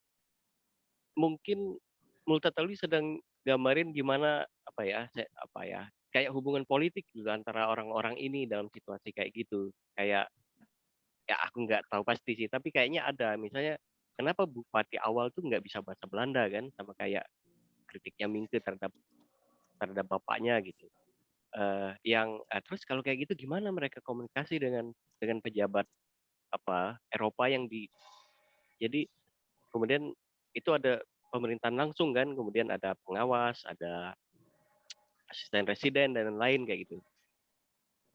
mungkin Multatuli sedang gambarin gimana kayak hubungan politik juga antara orang-orang ini dalam situasi kayak gitu. Kayak ya aku nggak tahu pasti sih, tapi kayaknya ada. Misalnya kenapa bupati awal tuh nggak bisa bahasa Belanda kan, sama kayak kritiknya Mingke terhadap bapaknya gitu. Terus kalau kayak gitu gimana mereka komunikasi dengan pejabat Eropa jadi kemudian itu ada pemerintahan langsung kan, kemudian ada pengawas, ada asisten residen dan lain-lain kayak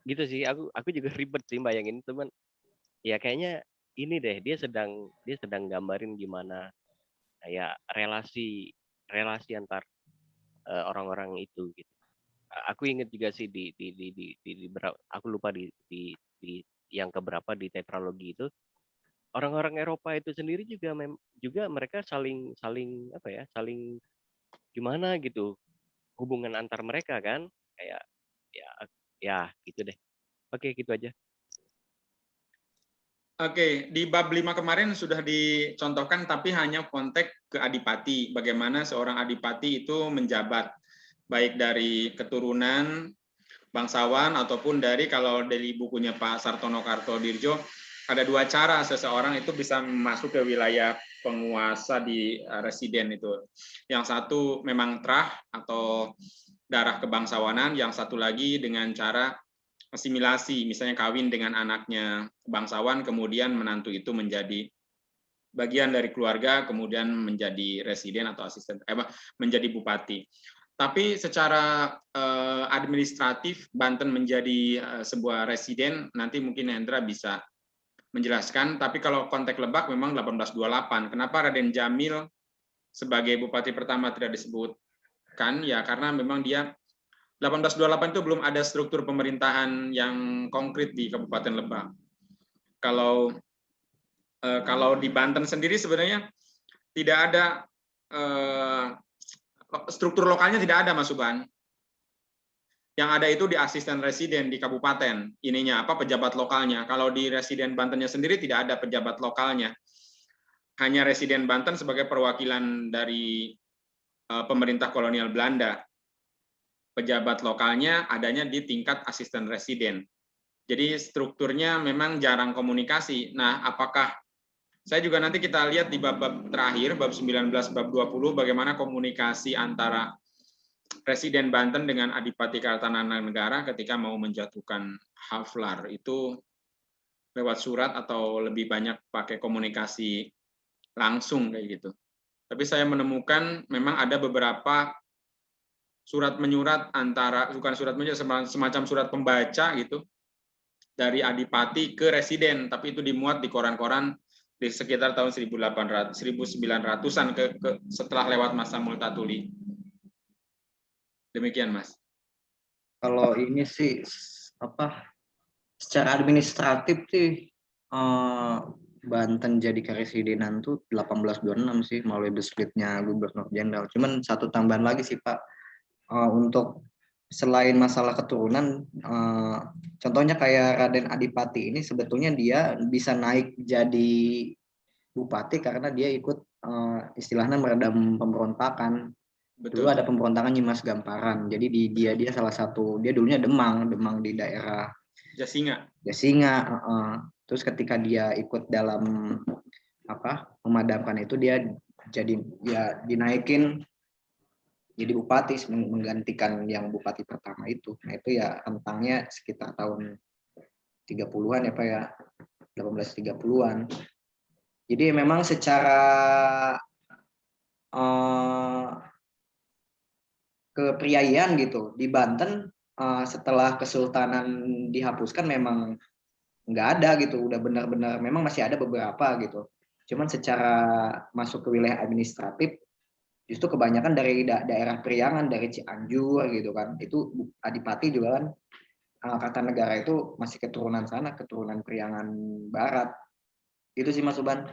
gitu sih. Aku juga ribet sih bayangin, teman. Ya kayaknya ini deh, dia sedang gambarin gimana kayak relasi antar orang-orang itu gitu. Aku ingat juga sih aku lupa di yang keberapa di tetralogi itu, orang-orang Eropa itu sendiri juga mereka saling gimana gitu hubungan antar mereka kan, kayak ya gitu deh. Oke, gitu aja. Oke, di bab 5 kemarin sudah dicontohkan, tapi hanya konteks ke adipati. Bagaimana seorang adipati itu menjabat, baik dari keturunan bangsawan ataupun kalau dari bukunya Pak Sartono Kartodirjo, ada 2 cara seseorang itu bisa masuk ke wilayah penguasa di residen itu. Yang satu memang trah atau darah kebangsawanan, yang satu lagi dengan cara asimilasi, misalnya kawin dengan anaknya bangsawan, kemudian menantu itu menjadi bagian dari keluarga, kemudian menjadi residen atau asisten, menjadi bupati. Tapi secara administratif Banten menjadi sebuah residen, nanti mungkin Hendra bisa menjelaskan. Tapi kalau konteks Lebak memang 1828. Kenapa Raden Jamil sebagai bupati pertama tidak disebutkan? Ya karena memang dia 1828 itu belum ada struktur pemerintahan yang konkret di Kabupaten Lebak. Kalau di Banten sendiri sebenarnya tidak ada struktur lokalnya, tidak ada, Mas Subhan. Yang ada itu di asisten residen di kabupaten, ininya pejabat lokalnya. Kalau di residen Bantennya sendiri tidak ada pejabat lokalnya. Hanya residen Banten sebagai perwakilan dari pemerintah kolonial Belanda. Pejabat lokalnya adanya di tingkat asisten residen. Jadi strukturnya memang jarang komunikasi. Nah, apakah saya juga nanti kita lihat di bab-bab terakhir, bab 19, bab 20, bagaimana komunikasi antara Presiden Banten dengan Adipati Kartananegara ketika mau menjatuhkan Haflar. Itu lewat surat atau lebih banyak pakai komunikasi langsung kayak gitu. Tapi saya menemukan memang ada beberapa surat menyurat antara, bukan surat menyurat, semacam surat pembaca gitu, dari adipati ke residen, tapi itu dimuat di koran-koran di sekitar tahun 1900-an setelah lewat masa Multatuli. Demikian, Mas. Kalau ini sih secara administratif sih Banten jadi keresidenan tuh 1826 sih melalui besplitnya Gubernur Jenderal. Cuman satu tambahan lagi sih Pak, untuk selain masalah keturunan, contohnya kayak Raden Adipati ini sebetulnya dia bisa naik jadi bupati karena dia ikut istilahnya meredam pemberontakan. Dulu ada pemberontakan Nyimas Gamparan. Jadi dia salah satu, dia dulunya Demang di daerah Jasinga. Terus ketika dia ikut dalam memadamkan itu, dia jadi ya dinaikin jadi bupati menggantikan yang bupati pertama itu. Nah itu ya rentangnya sekitar tahun 30-an ya Pak ya, 1830-an. Jadi memang secara kepriaian gitu di Banten setelah kesultanan dihapuskan memang nggak ada gitu, udah benar-benar memang masih ada beberapa gitu. Cuman secara masuk ke wilayah administratif justru kebanyakan dari daerah Priangan, dari Cianjur gitu kan. Itu Adipati juga kan, Kartanegara itu masih keturunan sana, keturunan Priangan Barat. Itu sih Mas Uban.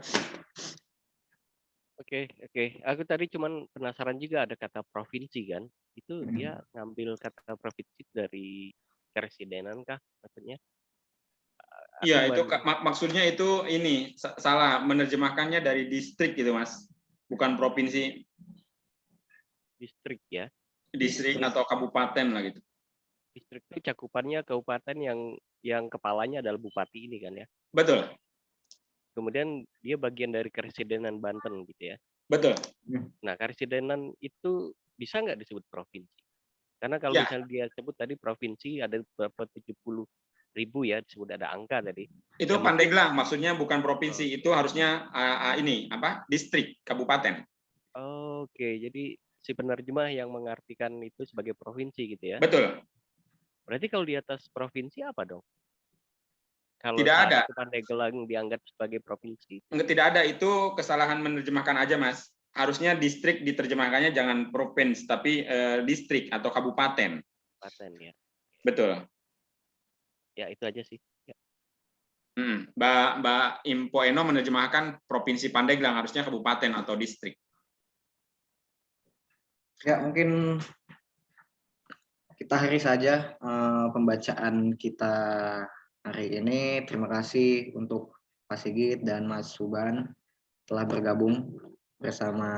Oke. Aku tadi cuman penasaran juga ada kata provinsi kan. Itu dia ngambil kata provinsi dari keresidenan kah maksudnya? Iya, itu maksudnya itu ini salah menerjemahkannya dari distrik gitu, Mas. Bukan provinsi. Distrik ya. Distrik atau kabupaten lah gitu. Distrik itu cakupannya kabupaten yang kepalanya adalah bupati ini kan ya. Betul. Kemudian dia bagian dari keresidenan Banten gitu ya. Betul. Nah, keresidenan itu bisa nggak disebut provinsi? Karena kalau misalnya dia sebut tadi provinsi ada berapa 70.000 ya, disebut ada angka tadi. Itu Pandeglang, maksudnya bukan provinsi, itu harusnya distrik, kabupaten. Oke, jadi si penerjemah yang mengartikan itu sebagai provinsi gitu ya. Betul. Berarti kalau di atas provinsi apa dong? Kalau tidak ada. Pandeglang dianggap sebagai provinsi. Tidak ada, itu kesalahan menerjemahkan aja, Mas. Harusnya distrik diterjemahkannya jangan provinsi, tapi distrik atau kabupaten. Kabupaten ya. Betul. Ya itu aja sih. Ya. Mbak Impo Eno menerjemahkan provinsi Pandeglang, harusnya kabupaten atau distrik. Ya mungkin kita akhiri saja pembacaan kita hari ini. Terima kasih untuk Pak Sigit dan Mas Suban telah bergabung bersama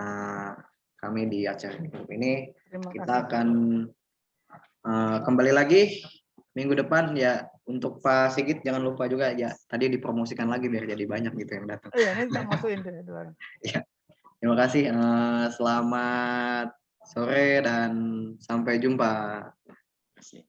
kami di acara ini. Terima Kita kasih. akan kembali lagi minggu depan ya. Untuk Pak Sigit jangan lupa juga ya tadi dipromosikan lagi biar jadi banyak gitu yang datang. Iya, ini tak masukin deh. Ya, terima kasih. Selamat sore dan sampai jumpa. Terima kasih.